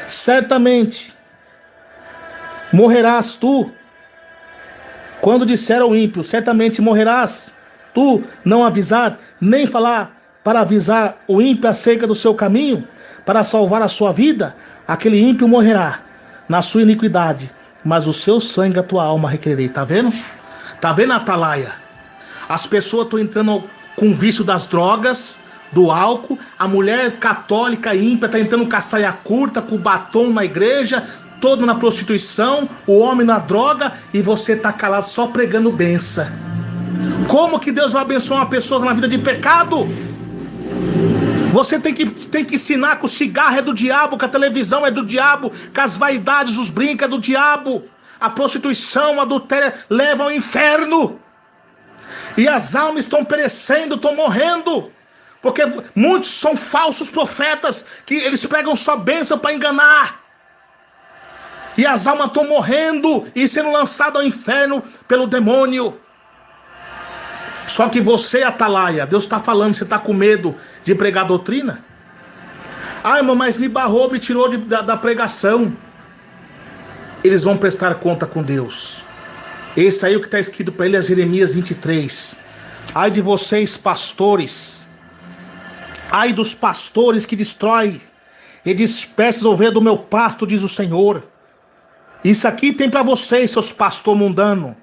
certamente morrerás tu. Quando disser ao ímpio, certamente morrerás, tu não avisar, nem falar para avisar o ímpio acerca do seu caminho, para salvar a sua vida, aquele ímpio morrerá na sua iniquidade, mas o seu sangue a tua alma requererei. Tá vendo? Tá vendo, Atalaia? As pessoas estão entrando com o vício das drogas, do álcool, a mulher católica ímpia está entrando com a saia curta, com o batom na igreja, todo na prostituição, o homem na droga, e você está calado só pregando bênção. Como que Deus vai abençoar uma pessoa na vida de pecado? Você tem que ensinar que o cigarro é do diabo, que a televisão é do diabo, que as vaidades, os brincos é do diabo, a prostituição, a adultério leva ao inferno. E as almas estão perecendo, estão morrendo, porque muitos são falsos profetas, que eles pregam só bênção para enganar. E as almas estão morrendo e sendo lançadas ao inferno pelo demônio. Só que você, Atalaia, Deus está falando, você está com medo de pregar doutrina? Ah, irmão, mas me barrou, me tirou da pregação. Eles vão prestar conta com Deus. Esse aí é o que está escrito para ele, é Jeremias 23. Ai de vocês, pastores. Ai dos pastores que destroem e dispersam as ovelhas do meu pasto, diz o Senhor. Isso aqui tem para vocês, seus pastores mundanos,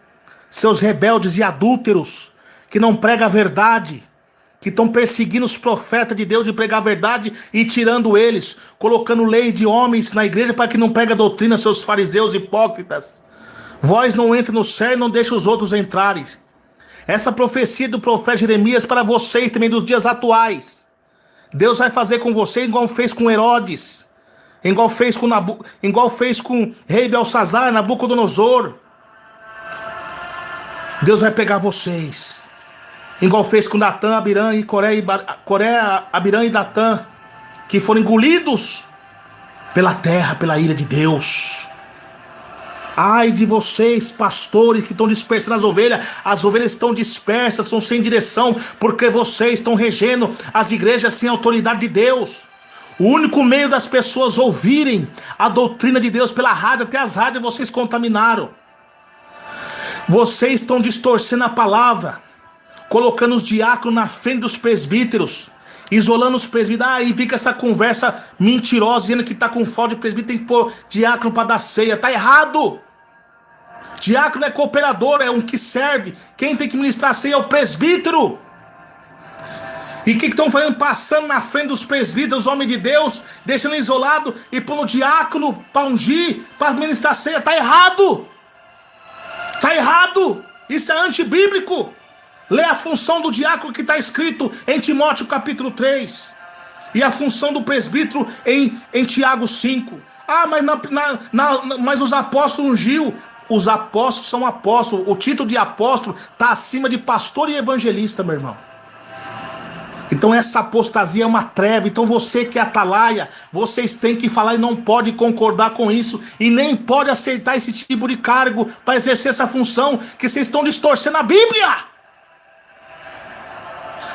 seus rebeldes e adúlteros, que não pregam a verdade, que estão perseguindo os profetas de Deus de pregar a verdade e tirando eles, colocando lei de homens na igreja para que não pregue a doutrina, seus fariseus hipócritas. Vós não entra no céu e não deixa os outros entrarem. Essa profecia do profeta Jeremias para vocês também dos dias atuais. Deus vai fazer com você igual fez com Herodes, igual fez com rei Belsazar, Nabucodonosor. Deus vai pegar vocês, igual fez com Datã, Abirã e Coré, Abirã e Datã, que foram engolidos pela terra, pela ira de Deus. Ai de vocês, pastores, que estão dispersando as ovelhas estão dispersas, são sem direção, porque vocês estão regendo as igrejas sem autoridade de Deus. O único meio das pessoas ouvirem a doutrina de Deus pela rádio, até as rádios vocês contaminaram. Vocês estão distorcendo a palavra, colocando os diáconos na frente dos presbíteros, isolando os presbíteros. Aí fica essa conversa mentirosa, dizendo que está com falta de presbítero, tem que pôr diácono para dar ceia. Está errado. Diácono é cooperador, é um que serve. Quem tem que ministrar a ceia é o presbítero. E o que estão fazendo? Passando na frente dos presbíteros, homens de Deus, deixando isolado e pondo diácono para ungir, para ministrar a ceia. Está errado. Está errado. Isso é antibíblico. Lê a função do diácono que está escrito em Timóteo capítulo 3. E a função do presbítero em Tiago 5. Ah, mas os apóstolos ungiu. Os apóstolos são apóstolos. O título de apóstolo está acima de pastor e evangelista, meu irmão. Então essa apostasia é uma treva. Então você que é atalaia, vocês têm que falar e não pode concordar com isso. E nem pode aceitar esse tipo de cargo para exercer essa função, que vocês estão distorcendo a Bíblia.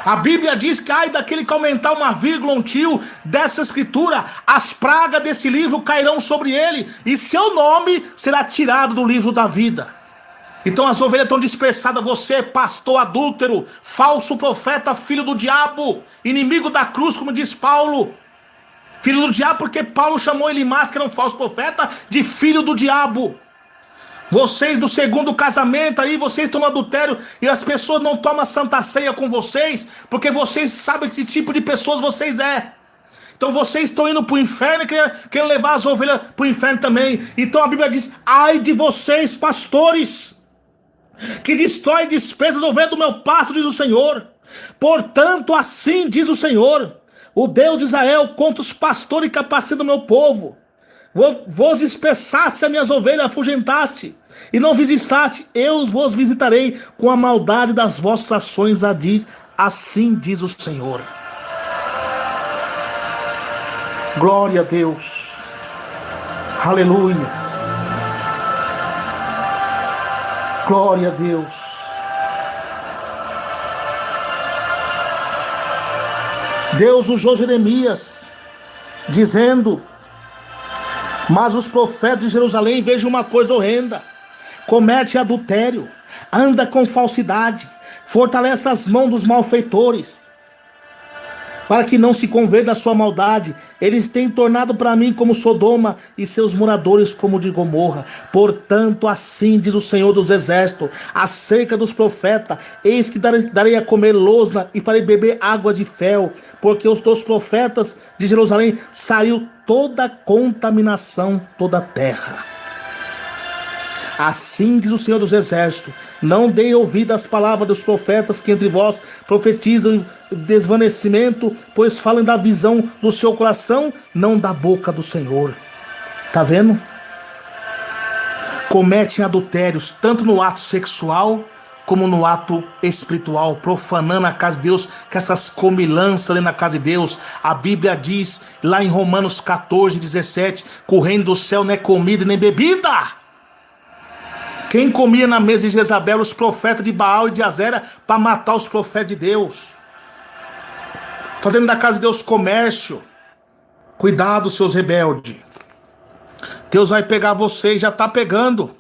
A Bíblia diz que ai daquele que aumentar uma vírgula, um tio dessa escritura, as pragas desse livro cairão sobre ele, e seu nome será tirado do livro da vida. Então as ovelhas estão dispersadas. Você, pastor adúltero, falso profeta, filho do diabo, inimigo da cruz, como diz Paulo. Filho do diabo, porque Paulo chamou Elimas, que era um falso profeta, de filho do diabo. Vocês do segundo casamento aí, vocês estão no adultério e as pessoas não tomam santa ceia com vocês, porque vocês sabem que tipo de pessoas vocês é. Então vocês estão indo para o inferno e querem levar as ovelhas para o inferno também. Então a Bíblia diz, ai de vocês, pastores, que destrói e dispersa as ovelhas do meu pasto, diz o Senhor. Portanto, assim diz o Senhor, o Deus de Israel, contra os pastores que capacitam o meu povo. Vos dispersaste as minhas ovelhas, afugentaste, e não visitaste, eu vos visitarei com a maldade das vossas ações, assim diz o Senhor. Glória a Deus. Aleluia. Glória a Deus. Deus usou Jeremias, dizendo, mas os profetas de Jerusalém, vejam uma coisa horrenda, comete adultério, anda com falsidade, fortalece as mãos dos malfeitores, para que não se converta da sua maldade. Eles têm tornado para mim como Sodoma e seus moradores como de Gomorra. Portanto, assim diz o Senhor dos Exércitos, acerca dos profetas, eis que darei a comer losna e farei beber água de fel, porque os dos profetas de Jerusalém saiu toda a contaminação, toda a terra. Assim diz o Senhor dos Exércitos, não dei ouvido às palavras dos profetas que entre vós profetizam desvanecimento, pois falam da visão do seu coração, não da boca do Senhor. Tá vendo? Cometem adultérios, tanto no ato sexual, como no ato espiritual, profanando a casa de Deus, com essas comilanças ali na casa de Deus. A Bíblia diz, lá em Romanos 14, 17, que o reino do céu não é comida nem bebida. Quem comia na mesa de Jezabel os profetas de Baal e de Azera para matar os profetas de Deus? Fazendo da casa de Deus comércio. Cuidado, seus rebeldes. Deus vai pegar vocês, já está pegando.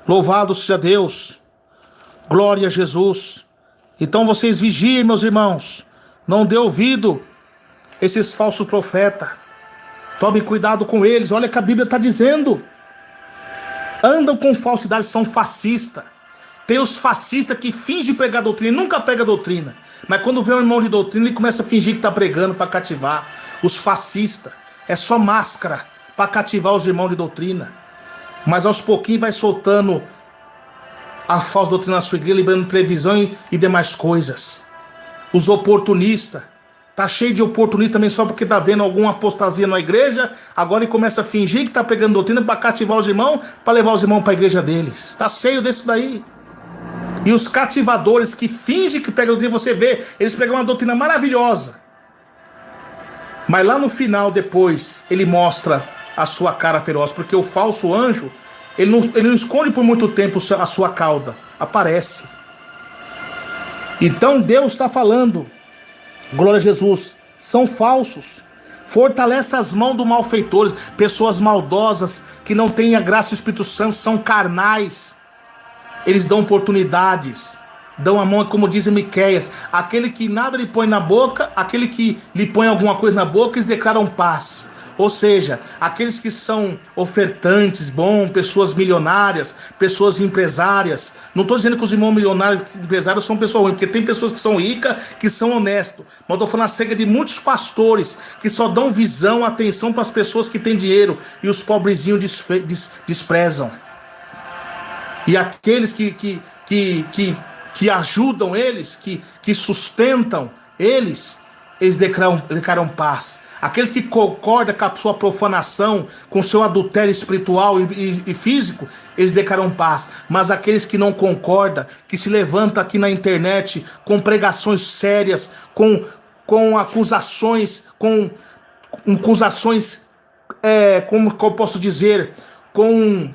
Louvado seja Deus. Glória a Jesus. Então vocês vigiem, meus irmãos. Não dê ouvido a esses falsos profetas. Tome cuidado com eles. Olha o que a Bíblia está dizendo. Andam com falsidade, são fascistas. Tem os fascistas que fingem pregar doutrina, nunca prega doutrina. Mas quando vê um irmão de doutrina, ele começa a fingir que está pregando para cativar. Os fascistas, é só máscara para cativar os irmãos de doutrina. Mas aos pouquinhos vai soltando a falsa doutrina na sua igreja, liberando televisão e demais coisas. Os oportunistas. Tá cheio de oportunista também só porque tá vendo alguma apostasia na igreja. Agora ele começa a fingir que tá pegando doutrina para cativar os irmãos, para levar os irmãos para a igreja deles. Tá cheio desse daí. E os cativadores que fingem que pegam doutrina, você vê, eles pegam uma doutrina maravilhosa. Mas lá no final, depois, ele mostra a sua cara feroz. Porque o falso anjo, ele não esconde por muito tempo a sua cauda. Aparece. Então Deus está falando. Glória a Jesus, são falsos, fortalece as mãos dos malfeitores, pessoas maldosas que não têm a graça do Espírito Santo, são carnais, eles dão oportunidades, dão a mão, como diz em Miqueias, aquele que nada lhe põe na boca, aquele que lhe põe alguma coisa na boca, eles declaram paz. Ou seja, aqueles que são ofertantes, bom, pessoas milionárias, pessoas empresárias. Não estou dizendo que os irmãos milionários e empresários são pessoas ruins, porque tem pessoas que são ricas, que são honestos. Mas estou falando acerca de muitos pastores que só dão visão, atenção para as pessoas que têm dinheiro e os pobrezinhos desprezam. E aqueles que ajudam eles, que sustentam eles declaram paz. Aqueles que concordam com a sua profanação, com o seu adultério espiritual e físico, eles declaram paz. Mas aqueles que não concordam, que se levantam aqui na internet com pregações sérias, com acusações, como eu posso dizer, com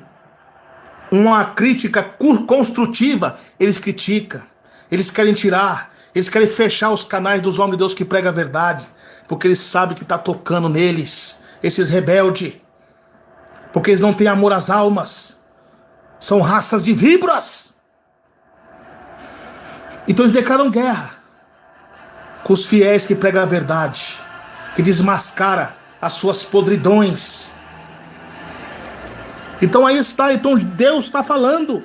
uma crítica construtiva, eles criticam, eles querem tirar. Eles querem fechar os canais dos homens de Deus que pregam a verdade, porque eles sabem que está tocando neles, esses rebeldes, porque eles não têm amor às almas, são raças de víboras. Então eles declaram guerra com os fiéis que pregam a verdade, que desmascara as suas podridões. Então aí está, então Deus está falando.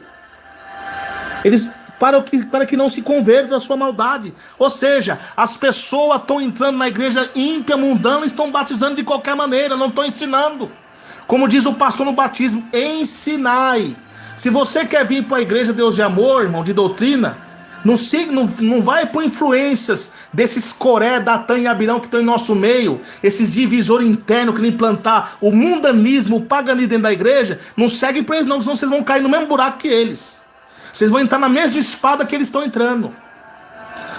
Eles para que não se convertam da sua maldade. Ou seja, as pessoas estão entrando na igreja ímpia, mundana, e estão batizando de qualquer maneira, não estão ensinando. Como diz o pastor no batismo, ensinai. Se você quer vir para a igreja Deus de amor, irmão, de doutrina, não vai por influências desses Coré, Datã e Abirão que estão em nosso meio, esses divisores internos que implantar o mundanismo, o paganismo dentro da igreja. Não segue para eles não, senão vocês vão cair no mesmo buraco que eles. Vocês vão entrar na mesma espada que eles estão entrando.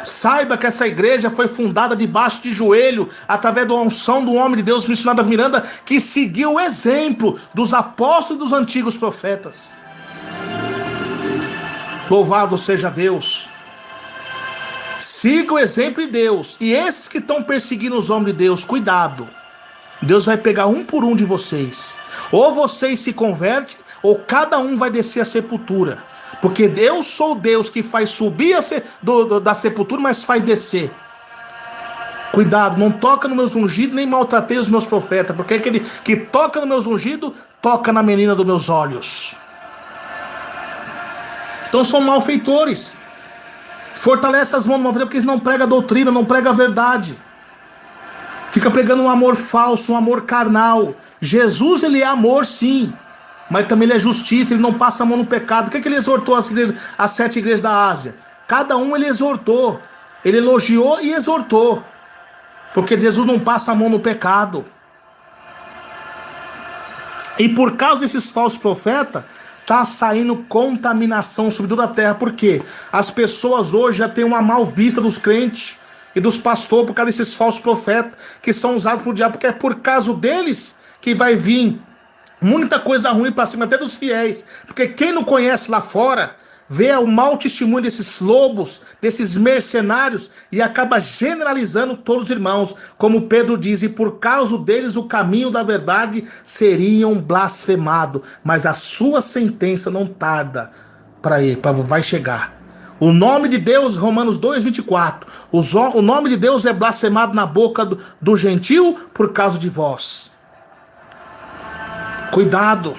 Saiba que essa igreja foi fundada debaixo de joelho, através da unção do homem de Deus, missionário da Miranda, que seguiu o exemplo dos apóstolos e dos antigos profetas. Louvado seja Deus. Siga o exemplo de Deus. E esses que estão perseguindo os homens de Deus, cuidado. Deus vai pegar um por um de vocês. Ou vocês se convertem, ou cada um vai descer a sepultura. Porque eu sou Deus que faz subir da sepultura, mas faz descer. Cuidado, não toca nos meus ungidos, nem maltratei os meus profetas. Porque aquele que toca nos meus ungidos, toca na menina dos meus olhos. Então são malfeitores. Fortalece as mãos do malfeitor, porque eles não pregam a doutrina, não pregam a verdade. Fica pregando um amor falso, um amor carnal. Jesus, ele é amor, sim. Mas também ele é justiça, ele não passa a mão no pecado. O que ele exortou as 7 igrejas da Ásia? Cada um ele exortou. Ele elogiou e exortou. Porque Jesus não passa a mão no pecado. E por causa desses falsos profetas, está saindo contaminação sobre toda a terra. Por quê? As pessoas hoje já têm uma mal vista dos crentes e dos pastores por causa desses falsos profetas que são usados por diabo. Porque é por causa deles que vai vir muita coisa ruim para cima, até dos fiéis. Porque quem não conhece lá fora, vê o mau testemunho desses lobos, desses mercenários, e acaba generalizando todos os irmãos. Como Pedro diz, e por causa deles o caminho da verdade seriam blasfemado. Mas a sua sentença não tarda vai chegar. O nome de Deus, Romanos 2:24, o nome de Deus é blasfemado na boca do gentil por causa de vós. Cuidado.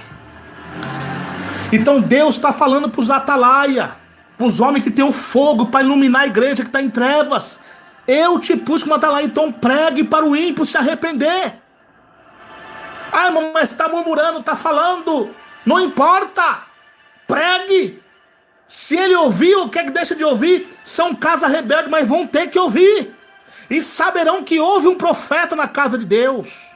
Então Deus está falando para os atalaia, para os homens que tem o fogo para iluminar a igreja que está em trevas. Eu te pus como atalaia, então pregue para o ímpio se arrepender. Ah, irmão, mas está murmurando, está falando. Não importa. Pregue. Se ele ouvir ou quer que deixe de ouvir, são casa rebelde, mas vão ter que ouvir. E saberão que houve um profeta na casa de Deus.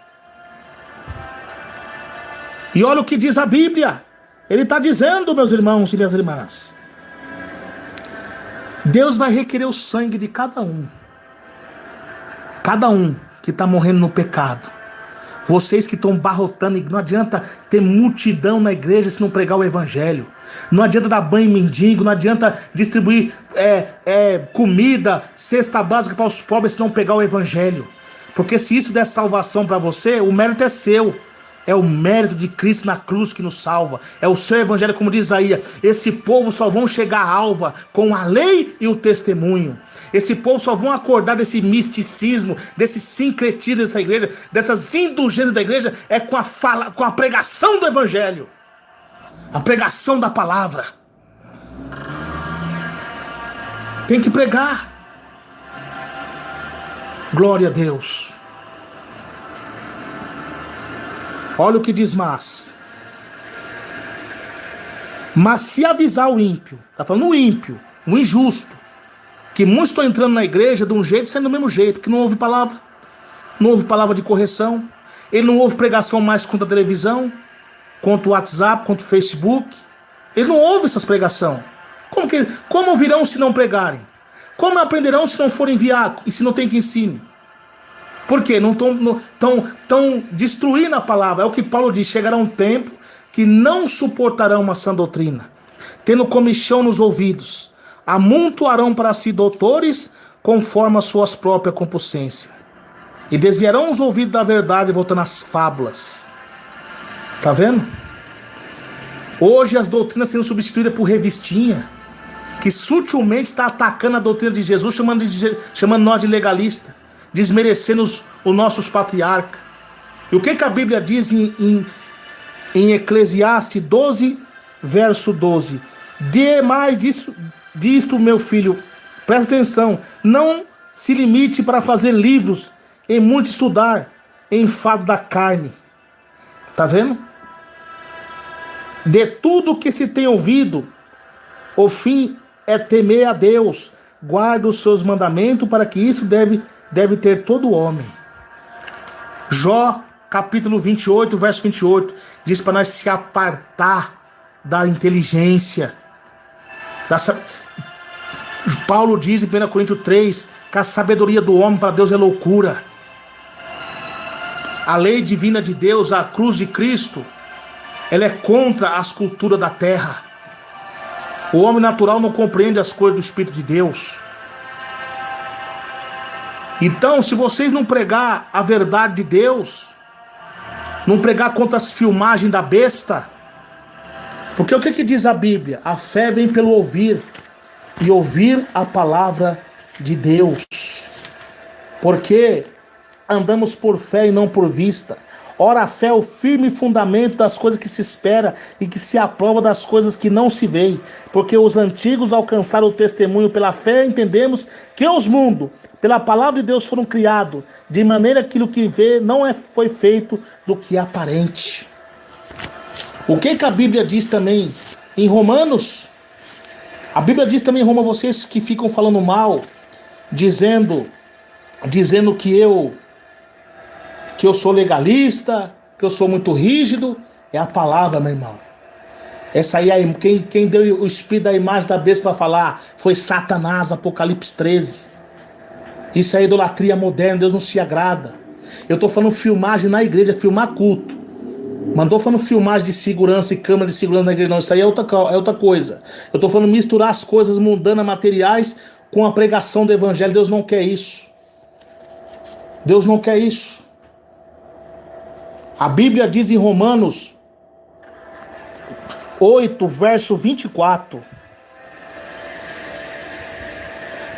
E olha o que diz a Bíblia. Ele está dizendo, meus irmãos e minhas irmãs, Deus vai requerer o sangue de cada um. Cada um que está morrendo no pecado. Vocês que estão barrotando, não adianta ter multidão na igreja se não pregar o evangelho. Não adianta dar banho em mendigo, não adianta distribuir comida, cesta básica para os pobres se não pegar o evangelho. Porque se isso der salvação para você, o mérito é seu. É o mérito de Cristo na cruz que nos salva. É o seu evangelho, como diz Isaías. Esse povo só vão chegar à alva com a lei e o testemunho. Esse povo só vão acordar desse misticismo, desse sincretismo dessa igreja, dessas indulgências da igreja, é com a pregação do evangelho. A pregação da palavra. Tem que pregar. Glória a Deus. Olha o que diz mas se avisar o ímpio, está falando o ímpio, o injusto, que muitos estão entrando na igreja de um jeito, sendo do mesmo jeito, que não ouve palavra, não ouve palavra de correção, ele não ouve pregação mais contra a televisão, contra o WhatsApp, contra o Facebook, ele não ouve essas pregações. Como ouvirão se não pregarem? Como aprenderão se não forem enviados e se não tem que ensine? Por quê? Não estão destruindo a palavra. É o que Paulo diz, chegará um tempo que não suportarão uma sã doutrina, tendo comichão nos ouvidos, amontoarão para si doutores, conforme as suas próprias compulsências. E desviarão os ouvidos da verdade, voltando às fábulas. Tá vendo? Hoje as doutrinas sendo substituídas por revistinha, que sutilmente está atacando a doutrina de Jesus, chamando nós de legalista, desmerecendo os nossos patriarcas. E o que a Bíblia diz em Eclesiastes 12, verso 12? Demais disto, meu filho, presta atenção, não se limite para fazer livros, em muito estudar, enfado da carne. Tá vendo? De tudo que se tem ouvido, o fim é temer a Deus, guarda os seus mandamentos, para que isso deve ter todo homem. Jó, capítulo 28, verso 28, diz para nós se apartar da inteligência. Paulo diz em 1 Coríntios 3, que a sabedoria do homem para Deus é loucura. A lei divina de Deus, a cruz de Cristo, ela é contra as culturas da terra. O homem natural não compreende as coisas do Espírito de Deus. Então, se vocês não pregar a verdade de Deus, não pregar contra as filmagens da besta, porque o que diz a Bíblia? A fé vem pelo ouvir, e ouvir a palavra de Deus. Porque andamos por fé e não por vista. Ora, a fé é o firme fundamento das coisas que se espera e que se aprova das coisas que não se veem. Porque os antigos alcançaram o testemunho pela fé, entendemos que os mundos, pela palavra de Deus, foram criados, de maneira que aquilo que vê foi feito do que é aparente. O que a Bíblia diz também em Romanos? A Bíblia diz também em Romanos, vocês que ficam falando mal, dizendo que eu sou legalista, que eu sou muito rígido, é a palavra, meu irmão. Essa aí, quem deu o espírito da imagem da besta para falar foi Satanás, Apocalipse 13. Isso é idolatria moderna, Deus não se agrada. Eu estou falando filmagem na igreja, filmar culto. Mandou falando filmagem de segurança e câmera de segurança na igreja, não, isso aí é outra coisa. Eu estou falando misturar as coisas mundanas, materiais, com a pregação do evangelho. Deus não quer isso. Deus não quer isso. A Bíblia diz em Romanos 8, verso 24.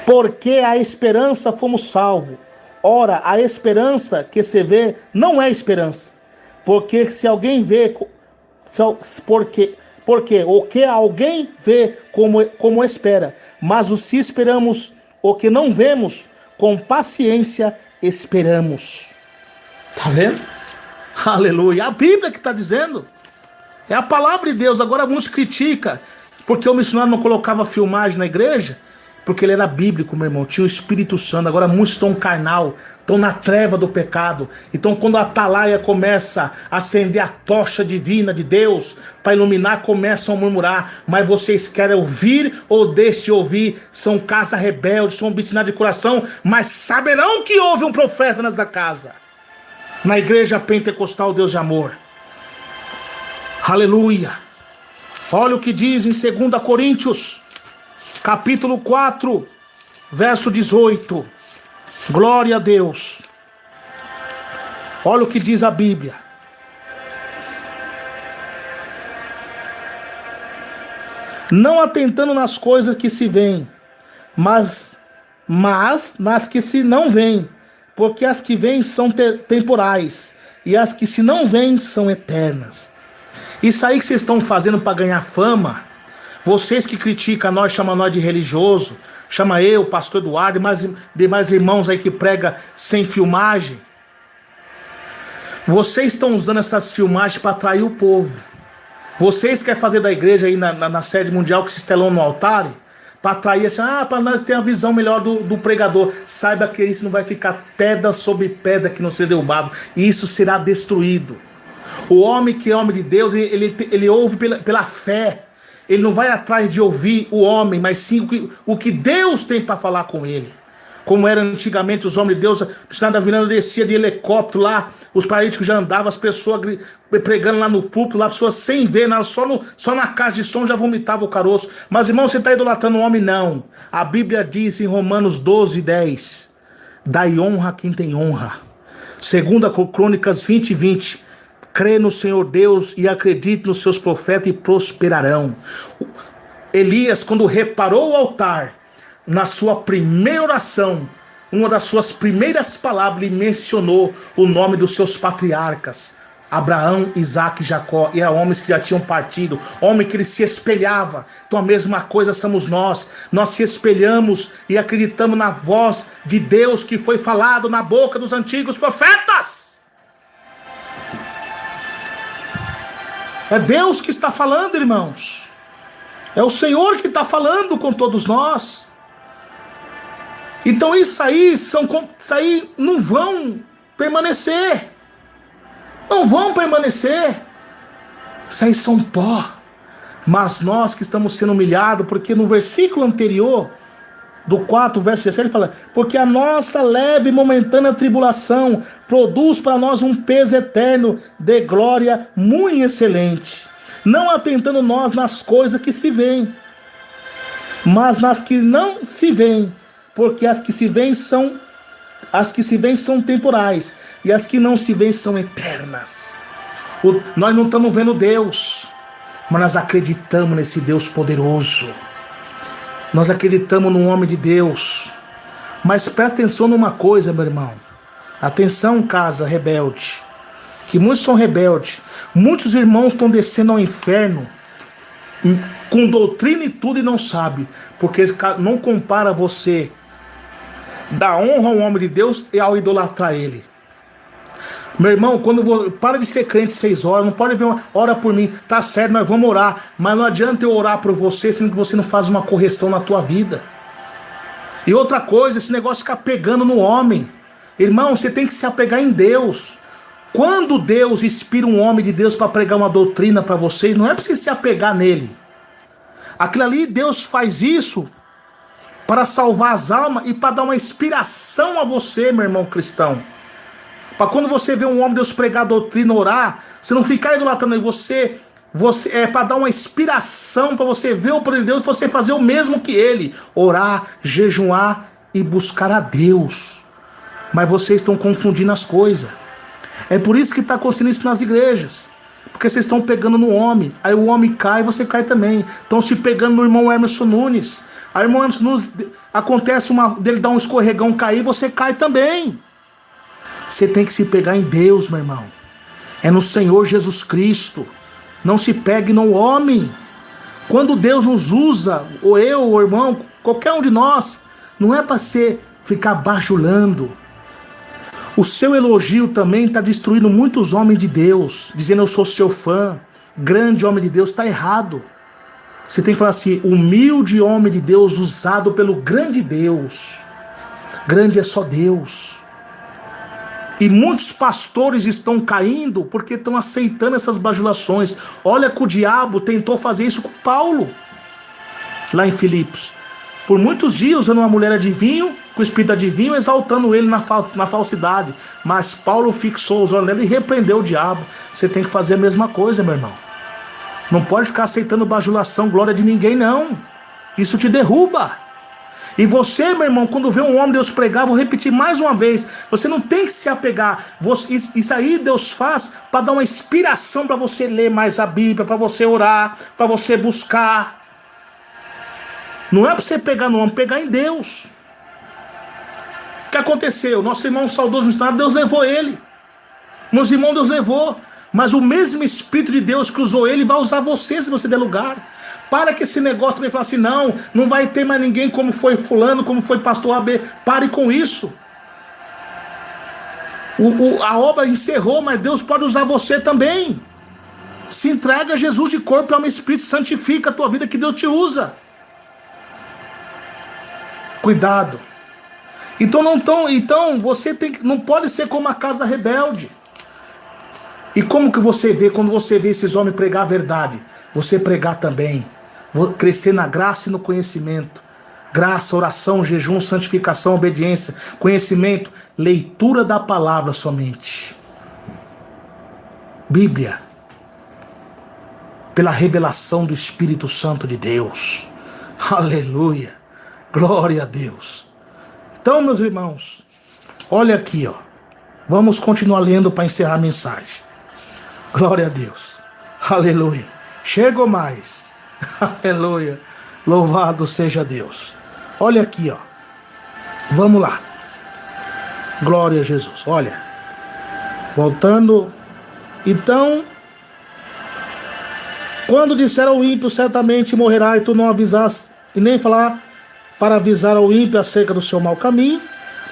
Porque a esperança fomos salvos. Ora, a esperança que se vê não é esperança. Porque se alguém vê, porque o que alguém vê como espera, mas o se esperamos o que não vemos, com paciência esperamos. Tá vendo? Aleluia. A Bíblia que está dizendo. É a palavra de Deus. Agora alguns criticam porque o missionário não colocava filmagem na igreja, porque ele era bíblico, meu irmão. Tinha o Espírito Santo. Agora muitos estão carnal, estão na treva do pecado. Então quando a atalaia começa a acender a tocha divina de Deus para iluminar, começam a murmurar. Mas vocês querem ouvir ou deixem de ouvir? São casa rebelde, são obstinados de coração, mas saberão que houve um profeta nessa casa. Na igreja pentecostal, Deus de amor. Aleluia. Olha o que diz em 2 Coríntios, capítulo 4, verso 18. Glória a Deus. Olha o que diz a Bíblia. Não atentando nas coisas que se veem, mas nas que se não veem, porque as que vêm são temporais, e as que se não veem são eternas. Isso aí que vocês estão fazendo para ganhar fama, vocês que criticam nós, chamam nós de religioso, chama eu, pastor Eduardo, e demais irmãos aí que prega sem filmagem. Vocês estão usando essas filmagens para atrair o povo. Vocês querem fazer da igreja aí na sede mundial que se estelou no altar, para atrair assim, para nós ter uma visão melhor do pregador. Saiba que isso não vai ficar pedra sobre pedra que não seja derrubado. E isso será destruído. O homem que é homem de Deus, ele ouve pela fé. Ele não vai atrás de ouvir o homem, mas sim o que Deus tem para falar com ele. como era antigamente os homens de Deus, o sinal da viranda descia de helicóptero lá, os paralíticos já andavam, as pessoas pregando lá no púlpito, lá, as pessoas sem ver, só na caixa de som já vomitava o caroço. Mas irmão, você está idolatrando o homem? Não. A Bíblia diz em Romanos 12:10, dai honra a quem tem honra. 2 Crônicas 20:20, crê no Senhor Deus e acredite nos seus profetas e prosperarão. Elias, quando reparou o altar, na sua primeira oração, uma das suas primeiras palavras, ele mencionou o nome dos seus patriarcas, Abraão, Isaque e Jacó, e eram homens que já tinham partido, homem que ele se espelhava. Então a mesma coisa somos nós se espelhamos e acreditamos na voz de Deus que foi falado na boca dos antigos profetas. É Deus que está falando, irmãos. É o Senhor que está falando com todos nós. Então isso aí não vão permanecer. Não vão permanecer. Isso aí são pó. Mas nós que estamos sendo humilhados, porque no versículo anterior, do 4, verso 17, ele fala, porque a nossa leve e momentânea tribulação produz para nós um peso eterno de glória muito excelente. Não atentando nós nas coisas que se veem, mas nas que não se veem, porque as que se veem são temporais, e as que não se veem são eternas. Nós não estamos vendo Deus, mas nós acreditamos nesse Deus poderoso. Nós acreditamos no homem de Deus. Mas presta atenção numa coisa, meu irmão. Atenção, casa rebelde. Que muitos são rebeldes. Muitos irmãos estão descendo ao inferno com doutrina e tudo e não sabem. Porque não compara você dar honra ao homem de Deus e ao idolatrar ele. Meu irmão, para de ser crente 6 horas, não pode ver ora por mim, tá certo, nós vamos orar, mas não adianta eu orar por você, sendo que você não faz uma correção na tua vida. E outra coisa, esse negócio de ficar pegando no homem. Irmão, você tem que se apegar em Deus. Quando Deus inspira um homem de Deus para pregar uma doutrina para vocês, não é para você se apegar nele. Aquilo ali, Deus faz isso para salvar as almas e para dar uma inspiração a você, meu irmão cristão. Para quando você vê um homem de Deus pregar a doutrina, orar, você não ficar idolatrando, você é para dar uma inspiração para você ver o poder de Deus, você fazer o mesmo que ele, orar, jejuar e buscar a Deus. Mas vocês estão confundindo as coisas. É por isso que está acontecendo isso nas igrejas, porque vocês estão pegando no homem, aí o homem cai e você cai também. Estão se pegando no irmão Emerson Nunes, aí o irmão Emerson Nunes, acontece dele dar um escorregão, cair, você cai também. Você tem que se pegar em Deus, meu irmão. É no Senhor Jesus Cristo. Não se pegue no homem. Quando Deus nos usa, ou eu, ou o irmão, qualquer um de nós, não é para você ficar bajulando. O seu elogio também está destruindo muitos homens de Deus, dizendo eu sou seu fã, grande homem de Deus, está errado. Você tem que falar assim, humilde homem de Deus usado pelo grande Deus. Grande é só Deus. E muitos pastores estão caindo porque estão aceitando essas bajulações. Olha que o diabo tentou fazer isso com Paulo, lá em Filipos. Por muitos dias, usando uma mulher adivinho, com o espírito adivinho, exaltando ele na falsidade. Mas Paulo fixou os olhos nele e repreendeu o diabo. Você tem que fazer a mesma coisa, meu irmão. Não pode ficar aceitando bajulação, glória de ninguém, não. Isso te derruba. E você, meu irmão, quando vê um homem de Deus pregar, vou repetir mais uma vez, você não tem que se apegar. Isso aí Deus faz para dar uma inspiração para você ler mais a Bíblia, para você orar, para você buscar. Não é para você pegar no homem, pegar em Deus. O que aconteceu? Nosso irmão saudoso missionário, Deus levou ele. Meus irmãos, Deus levou. Mas o mesmo Espírito de Deus que usou ele vai usar você se você der lugar. Para que esse negócio também fale assim, não vai ter mais ninguém como foi fulano, como foi pastor AB. Pare com isso. A obra encerrou, mas Deus pode usar você também. Se entrega a Jesus de corpo e alma e espírito, santifica a tua vida que Deus te usa. Cuidado. Então você não pode ser como a casa rebelde. E como que você vê quando você vê esses homens pregar a verdade? Você pregar também. Crescer na graça e no conhecimento Graça, oração, jejum, santificação, obediência, conhecimento, leitura da palavra somente. Bíblia. Pela revelação do Espírito Santo de Deus. Aleluia. Glória a Deus. Então, meus irmãos, olha aqui, ó. Vamos continuar lendo para encerrar a mensagem. Glória a Deus. Aleluia. Chegou mais. Aleluia. Louvado seja Deus. Olha aqui, ó. Vamos lá. Glória a Jesus. Olha. Voltando. Então, quando disser ao ímpio, certamente morrerá, e tu não avisas, e nem falar para avisar ao ímpio acerca do seu mau caminho,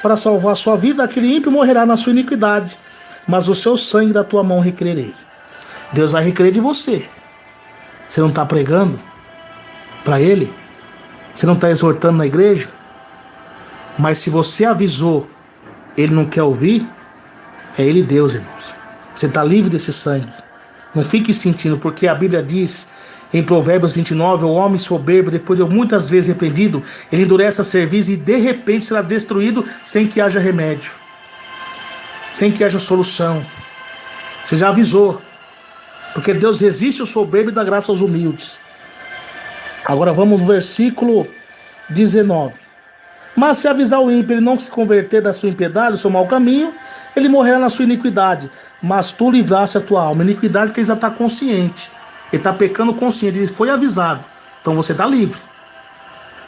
para salvar sua vida, aquele ímpio morrerá na sua iniquidade, mas o seu sangue da tua mão requererei. Deus vai requerer de você. Você não está pregando para Ele? Você não está exortando na igreja? Mas se você avisou, Ele não quer ouvir, é Ele Deus, irmãos. Você está livre desse sangue. Não fique sentindo, porque a Bíblia diz em Provérbios 29, o homem soberbo, depois de muitas vezes repreendido, ele endurece a cerviz e de repente será destruído sem que haja remédio, sem que haja solução. Você já avisou, porque Deus resiste ao soberbo e dá graça aos humildes. Agora vamos no versículo 19. Mas se avisar o ímpio, ele não se converter da sua impiedade, do seu mau caminho, ele morrerá na sua iniquidade, mas tu livraste a tua alma. Iniquidade que ele já está consciente. Ele está pecando consciente, ele foi avisado. Então você está livre.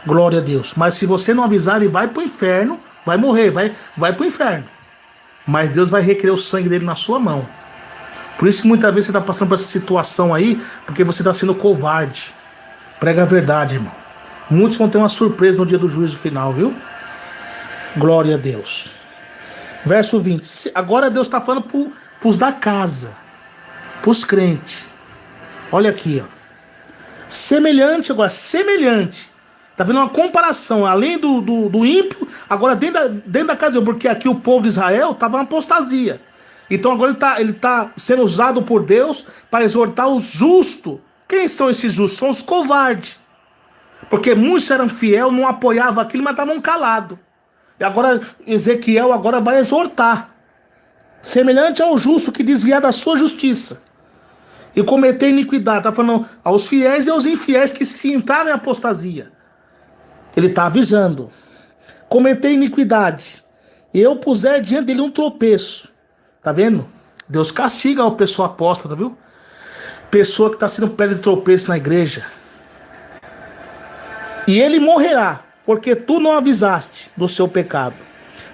Glória a Deus. Mas se você não avisar, ele vai para o inferno, vai morrer, vai para o inferno. Mas Deus vai requerer o sangue dele na sua mão. Por isso que muitas vezes você está passando por essa situação aí, porque você está sendo covarde. Prega a verdade, irmão. Muitos vão ter uma surpresa no dia do juízo final, viu? Glória a Deus. Verso 20. Agora Deus está falando para os da casa, para os crentes. Olha aqui, ó. Semelhante agora, semelhante. Está vendo uma comparação, além do ímpio, agora dentro da casa, porque aqui o povo de Israel estava uma apostasia. Então agora ele tá sendo usado por Deus para exortar os justos. Quem são esses justos? São os covardes. Porque muitos eram fiéis, não apoiavam aquilo, mas estavam calados. E agora Ezequiel agora vai exortar. Semelhante ao justo que desviar da sua justiça e cometer iniquidade. Está falando aos fiéis e aos infiéis que se entrarem em apostasia. Ele está avisando. Cometer iniquidade. E eu puser diante dele um tropeço. Tá vendo? Deus castiga a pessoa apóstata, viu? Pessoa que está sendo pedra de tropeço na igreja. E ele morrerá, porque tu não avisaste do seu pecado.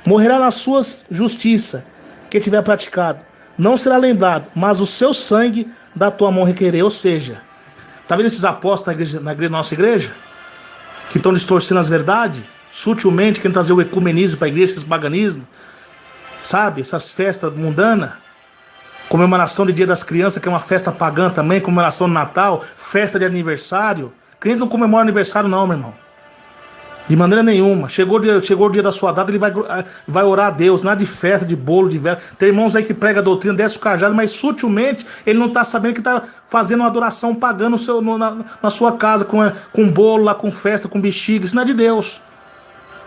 Morrerá na sua justiça, que tiver praticado. Não será lembrado, mas o seu sangue da tua mão requerer. Ou seja, tá vendo esses apóstolos na nossa igreja? Que estão distorcendo as verdades, sutilmente, querendo trazer o ecumenismo para a igreja, esse paganismo. Sabe, essas festas mundanas. Comemoração de Dia das Crianças, que é uma festa pagã também, comemoração de Natal, festa de aniversário. Crente não comemora aniversário não, meu irmão. De maneira nenhuma. Chegou o dia da sua data, ele vai orar a Deus. Nada de festa, de bolo, de vela. Tem irmãos aí que pregam a doutrina, desce o cajado, mas sutilmente ele não está sabendo que está fazendo uma adoração pagã na sua casa, com bolo lá, com festa, com bexiga. Isso não é de Deus.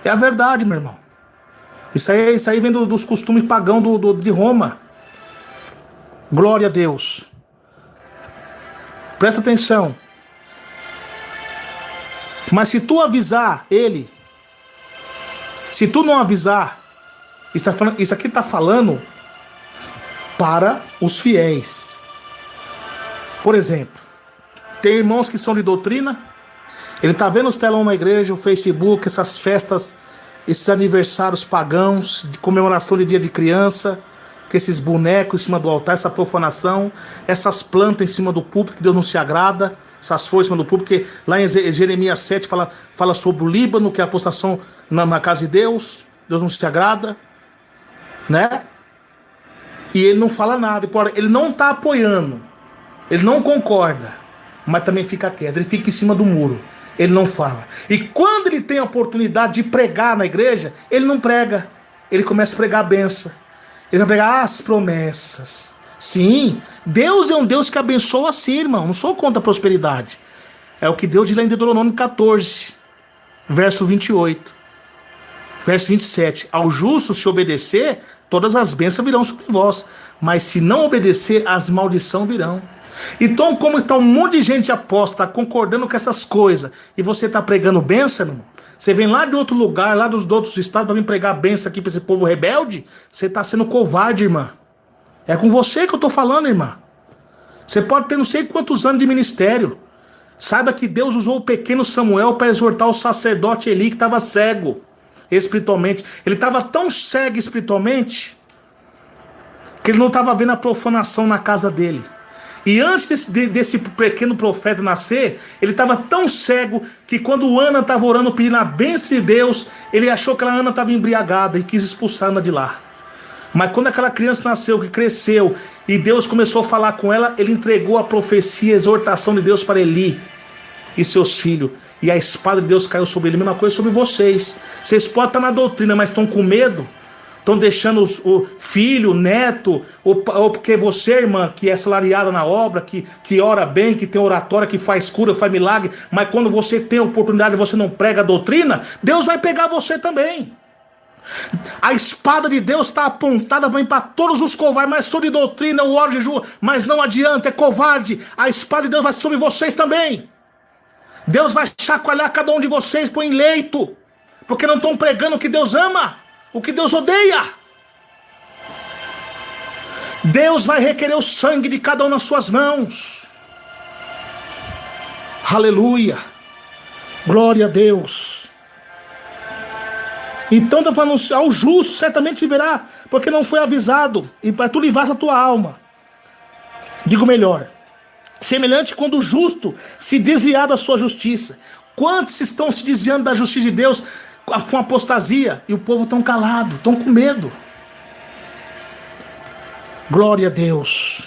É a verdade, meu irmão. Isso aí vem dos costumes pagãos de Roma. Glória a Deus. Presta atenção. Mas se tu avisar ele, se tu não avisar, isso aqui está falando para os fiéis. Por exemplo, tem irmãos que são de doutrina, ele está vendo os telões na igreja, o Facebook, essas festas, esses aniversários pagãos, de comemoração de dia de criança, que esses bonecos em cima do altar, essa profanação, essas plantas em cima do púlpito, que Deus não se agrada, essas folhas em cima do púlpito, que lá em Jeremias 7 fala sobre o Líbano, que é a apostação na casa de Deus, Deus não se agrada, né? E ele não fala nada, ele não está apoiando, ele não concorda, mas também fica quieto, ele fica em cima do muro, ele não fala. E quando ele tem a oportunidade de pregar na igreja, ele não prega, ele começa a pregar a benção, ele vai pregar as promessas. Sim, Deus é um Deus que abençoa assim, irmão. Não sou contra a prosperidade. É o que Deus diz lá em Deuteronômio 14. Verso 28. Verso 27. Ao justo se obedecer, todas as bênçãos virão sobre vós. Mas se não obedecer, as maldições virão. Então, como está um monte de gente aposta, concordando com essas coisas, e você está pregando bênção, irmão? Você vem lá de outro lugar, lá dos outros estados, para vir pregar bênção aqui para esse povo rebelde? Você está sendo covarde, irmã. É com você que eu estou falando, irmã. Você pode ter não sei quantos anos de ministério. Saiba que Deus usou o pequeno Samuel para exortar o sacerdote Eli, que estava cego espiritualmente. Ele estava tão cego espiritualmente que ele não estava vendo a profanação na casa dele. E antes desse pequeno profeta nascer, ele estava tão cego que quando Ana estava orando pedindo a bênção de Deus, ele achou que a Ana estava embriagada e quis expulsar a Ana de lá. Mas quando aquela criança nasceu, que cresceu, e Deus começou a falar com ela, ele entregou a profecia, a exortação de Deus para Eli e seus filhos. E a espada de Deus caiu sobre ele. A mesma coisa sobre vocês. Vocês podem estar na doutrina, mas estão com medo. Estão deixando o filho, o neto, ou porque você, irmã, que é salariada na obra, que ora bem, que tem oratória, que faz cura, faz milagre, mas quando você tem a oportunidade e você não prega a doutrina, Deus vai pegar você também. A espada de Deus está apontada para todos os covardes, mas sou de doutrina, o oro de jejum, mas não adianta, é covarde. A espada de Deus vai sobre vocês também. Deus vai chacoalhar cada um de vocês, põe em leito, porque não estão pregando o que Deus ama, o que Deus odeia. Deus vai requerer o sangue de cada um nas suas mãos. Aleluia. Glória a Deus. Então está falando, ao justo certamente viverá, porque não foi avisado, e para tu livrar a tua alma. Digo melhor, semelhante quando o justo se desviar da sua justiça. Quantos estão se desviando da justiça de Deus com apostasia? E o povo estão calado, estão com medo. Glória a Deus.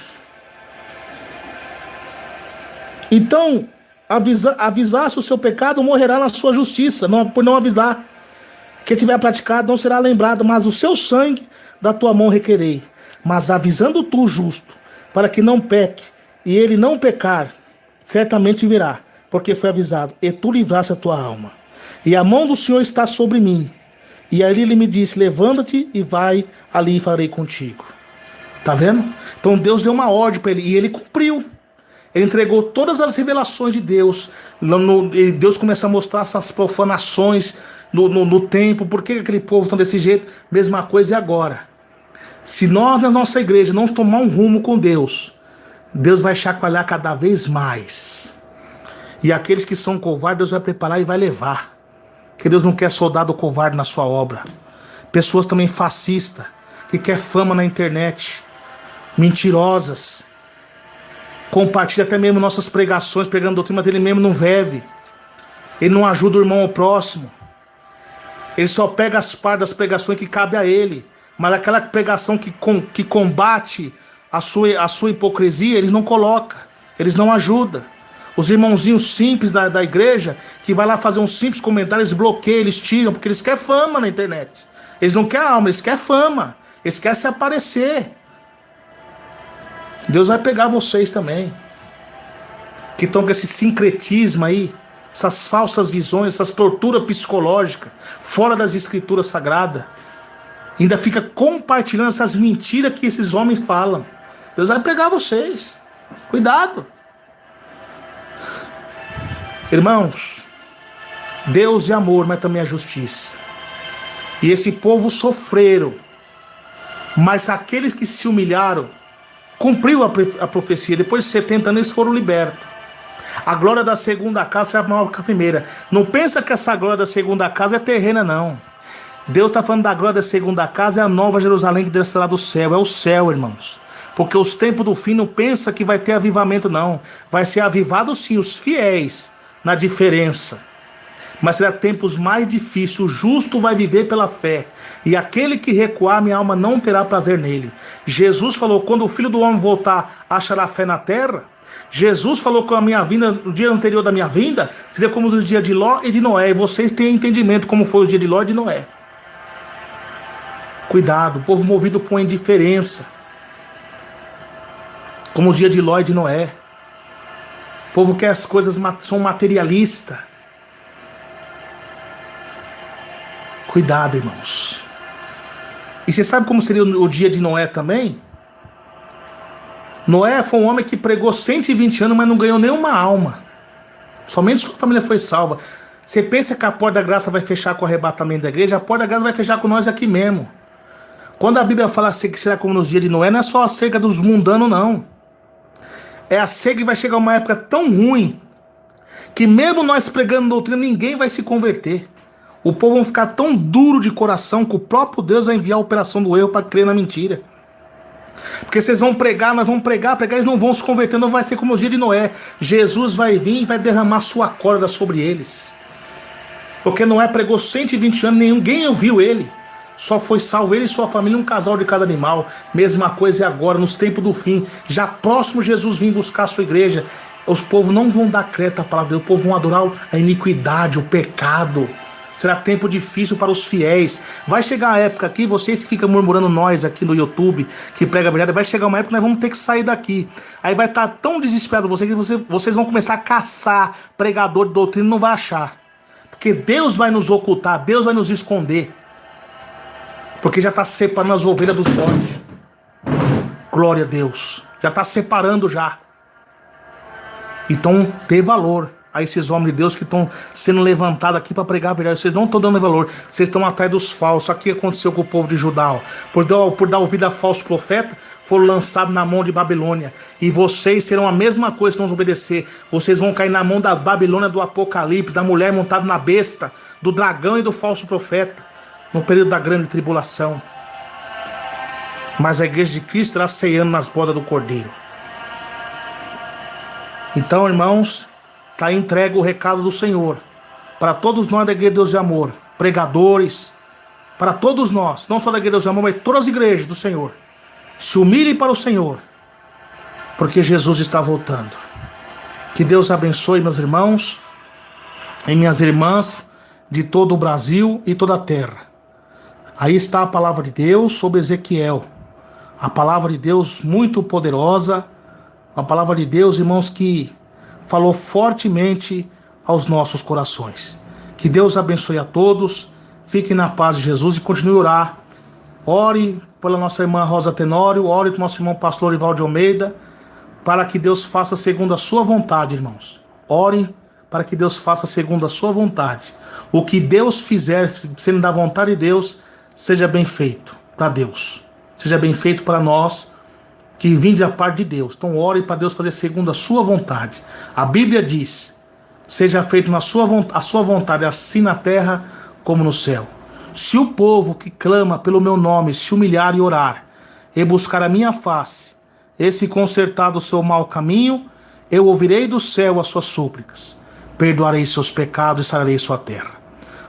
Então, avisar-se o seu pecado, morrerá na sua justiça, por não avisar. Quem tiver praticado não será lembrado, mas o seu sangue da tua mão requerei. Mas avisando tu o justo, para que não peque, e ele não pecar, certamente virá, porque foi avisado, e tu livraste a tua alma. E a mão do Senhor está sobre mim. E aí ele me disse, levanta-te e vai, ali farei contigo. Tá vendo? Então Deus deu uma ordem para ele, e ele cumpriu. Ele entregou todas as revelações de Deus. E Deus começa a mostrar essas profanações no templo. Por que aquele povo está desse jeito? Mesma coisa é agora. Se nós na nossa igreja não tomar um rumo com Deus, Deus vai chacoalhar cada vez mais. E aqueles que são covardes, Deus vai preparar e vai levar. Porque Deus não quer soldado covarde na sua obra. Pessoas também fascistas, que quer fama na internet, mentirosas, compartilha até mesmo nossas pregações, pregando doutrina, mas ele mesmo não vive. Ele não ajuda o irmão ao próximo. Ele só pega as partes das pregações que cabe a ele. Mas aquela pregação que combate a sua hipocrisia, eles não colocam. Eles não ajudam. Os irmãozinhos simples da igreja, que vai lá fazer um simples comentário, eles bloqueiam, eles tiram, porque eles querem fama na internet. Eles não querem alma, eles querem fama. Eles querem se aparecer. Deus vai pegar vocês também, que estão com esse sincretismo aí, essas falsas visões, essas torturas psicológicas, fora das escrituras sagradas. Ainda fica compartilhando essas mentiras que esses homens falam. Deus vai pegar vocês. Cuidado. Irmãos, Deus é amor, mas também é justiça. E esse povo sofreram. Mas aqueles que se humilharam, cumpriu a profecia. Depois de 70 anos eles foram libertos. A glória da segunda casa é maior que a primeira. Não pensa que essa glória da segunda casa é terrena, não. Deus está falando da glória da segunda casa, é a nova Jerusalém que descerá do céu. É o céu, irmãos. Porque os tempos do fim não pensa que vai ter avivamento, não. Vai ser avivado sim, os fiéis, na diferença. Mas será tempos mais difíceis. O justo vai viver pela fé. E aquele que recuar, minha alma não terá prazer nele. Jesus falou, quando o Filho do Homem voltar, achará fé na terra. Jesus falou que a minha vinda, no dia anterior da minha vinda, seria como no dia de Ló e de Noé. E vocês têm entendimento como foi o dia de Ló e de Noé. Cuidado, o povo movido por uma indiferença. Como o dia de Ló e de Noé. O povo quer as coisas, são materialistas. Cuidado, irmãos. E você sabe como seria o dia de Noé também? Noé foi um homem que pregou 120 anos, mas não ganhou nenhuma alma. Somente sua família foi salva. Você pensa que a porta da graça vai fechar com o arrebatamento da igreja? A porta da graça vai fechar com nós aqui mesmo. Quando a Bíblia fala assim que será como nos dias de Noé, não é só a seca dos mundanos, não. É a seca que vai chegar uma época tão ruim que mesmo nós pregando doutrina, ninguém vai se converter. O povo vai ficar tão duro de coração que o próprio Deus vai enviar a operação do erro para crer na mentira. Porque vocês vão pregar, nós vamos pregar, eles não vão se converter, não vai ser como os dias de Noé. Jesus vai vir e vai derramar sua corda sobre eles. Porque Noé pregou 120 anos, ninguém ouviu ele. Só foi salvo ele e sua família, um casal de cada animal. Mesma coisa é agora, nos tempos do fim. Já próximo Jesus vir buscar a sua igreja. Os povos não vão dar crédito à palavra de Deus. O povo vão adorar a iniquidade, o pecado. Será tempo difícil para os fiéis. Vai chegar a época aqui, vocês que ficam murmurando nós aqui no YouTube, que prega a verdade, vai chegar uma época que nós vamos ter que sair daqui. Aí vai estar tão desesperado você que vocês vão começar a caçar pregador de doutrina e não vai achar. Porque Deus vai nos ocultar, Deus vai nos esconder. Porque já está separando as ovelhas dos bodes. Glória a Deus. Já está separando já. Então, dê valor a esses homens de Deus que estão sendo levantados aqui para pregar a verdade. Vocês não estão dando valor, vocês estão atrás dos falsos. Aqui aconteceu com o povo de Judá, ó. Por dar ouvido a falso profeta, foram lançados na mão de Babilônia. E vocês serão a mesma coisa se não obedecer. Vocês vão cair na mão da Babilônia do Apocalipse, da mulher montada na besta, do dragão e do falso profeta, no período da grande tribulação. Mas a igreja de Cristo estará ceando nas bodas do Cordeiro. Então, irmãos, está entregue o recado do Senhor para todos nós da Igreja de Deus de Amor, pregadores, para todos nós, não só da Igreja de Deus de Amor, mas todas as igrejas do Senhor. Se humilhem para o Senhor, porque Jesus está voltando. Que Deus abençoe meus irmãos e minhas irmãs de todo o Brasil e toda a terra. Aí está a palavra de Deus sobre Ezequiel. A palavra de Deus muito poderosa. A palavra de Deus, irmãos, que falou fortemente aos nossos corações. Que Deus abençoe a todos. Fiquem na paz de Jesus e continue a orar. Ore pela nossa irmã Rosa Tenório. Ore pelo nosso irmão pastor Ivaldo Almeida. Para que Deus faça segundo a sua vontade, irmãos. Ore para que Deus faça segundo a sua vontade. O que Deus fizer, sendo da vontade de Deus, seja bem feito para Deus. Seja bem feito para nós, que vinde da parte de Deus. Então ore para Deus fazer segundo a sua vontade. A Bíblia diz, seja feito a sua vontade, assim na terra como no céu. Se o povo que clama pelo meu nome se humilhar e orar, e buscar a minha face, e se consertar do seu mau caminho, eu ouvirei do céu as suas súplicas, perdoarei seus pecados e sararei sua terra.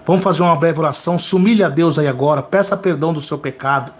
Vamos fazer uma breve oração. Se humilhe a Deus aí agora, peça perdão do seu pecado.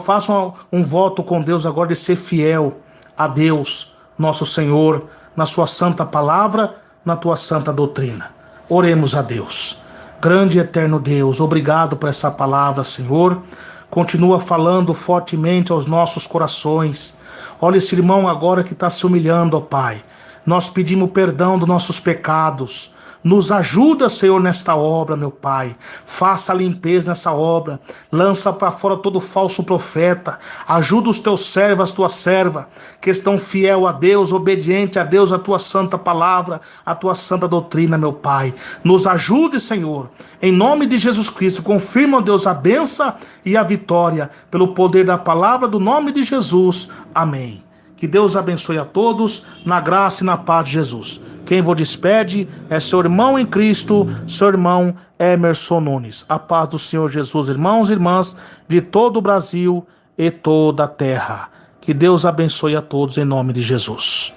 Faça um voto com Deus agora de ser fiel a Deus, nosso Senhor, na sua santa palavra, na tua santa doutrina. Oremos a Deus. Grande e eterno Deus, obrigado por essa palavra, Senhor. Continua falando fortemente aos nossos corações. Olha esse irmão agora que está se humilhando, ó Pai. Nós pedimos perdão dos nossos pecados. Nos ajuda, Senhor, nesta obra, meu Pai. Faça a limpeza nessa obra. Lança para fora todo falso profeta. Ajuda os teus servos, as tuas servas, que estão fiel a Deus, obediente a Deus, a tua santa palavra, a tua santa doutrina, meu Pai. Nos ajude, Senhor. Em nome de Jesus Cristo, confirma, Deus, a bênção e a vitória, pelo poder da palavra do nome de Jesus. Amém. Que Deus abençoe a todos, na graça e na paz de Jesus. Quem vos despede é seu irmão em Cristo, seu irmão Emerson Nunes. A paz do Senhor Jesus, irmãos e irmãs de todo o Brasil e toda a terra. Que Deus abençoe a todos em nome de Jesus.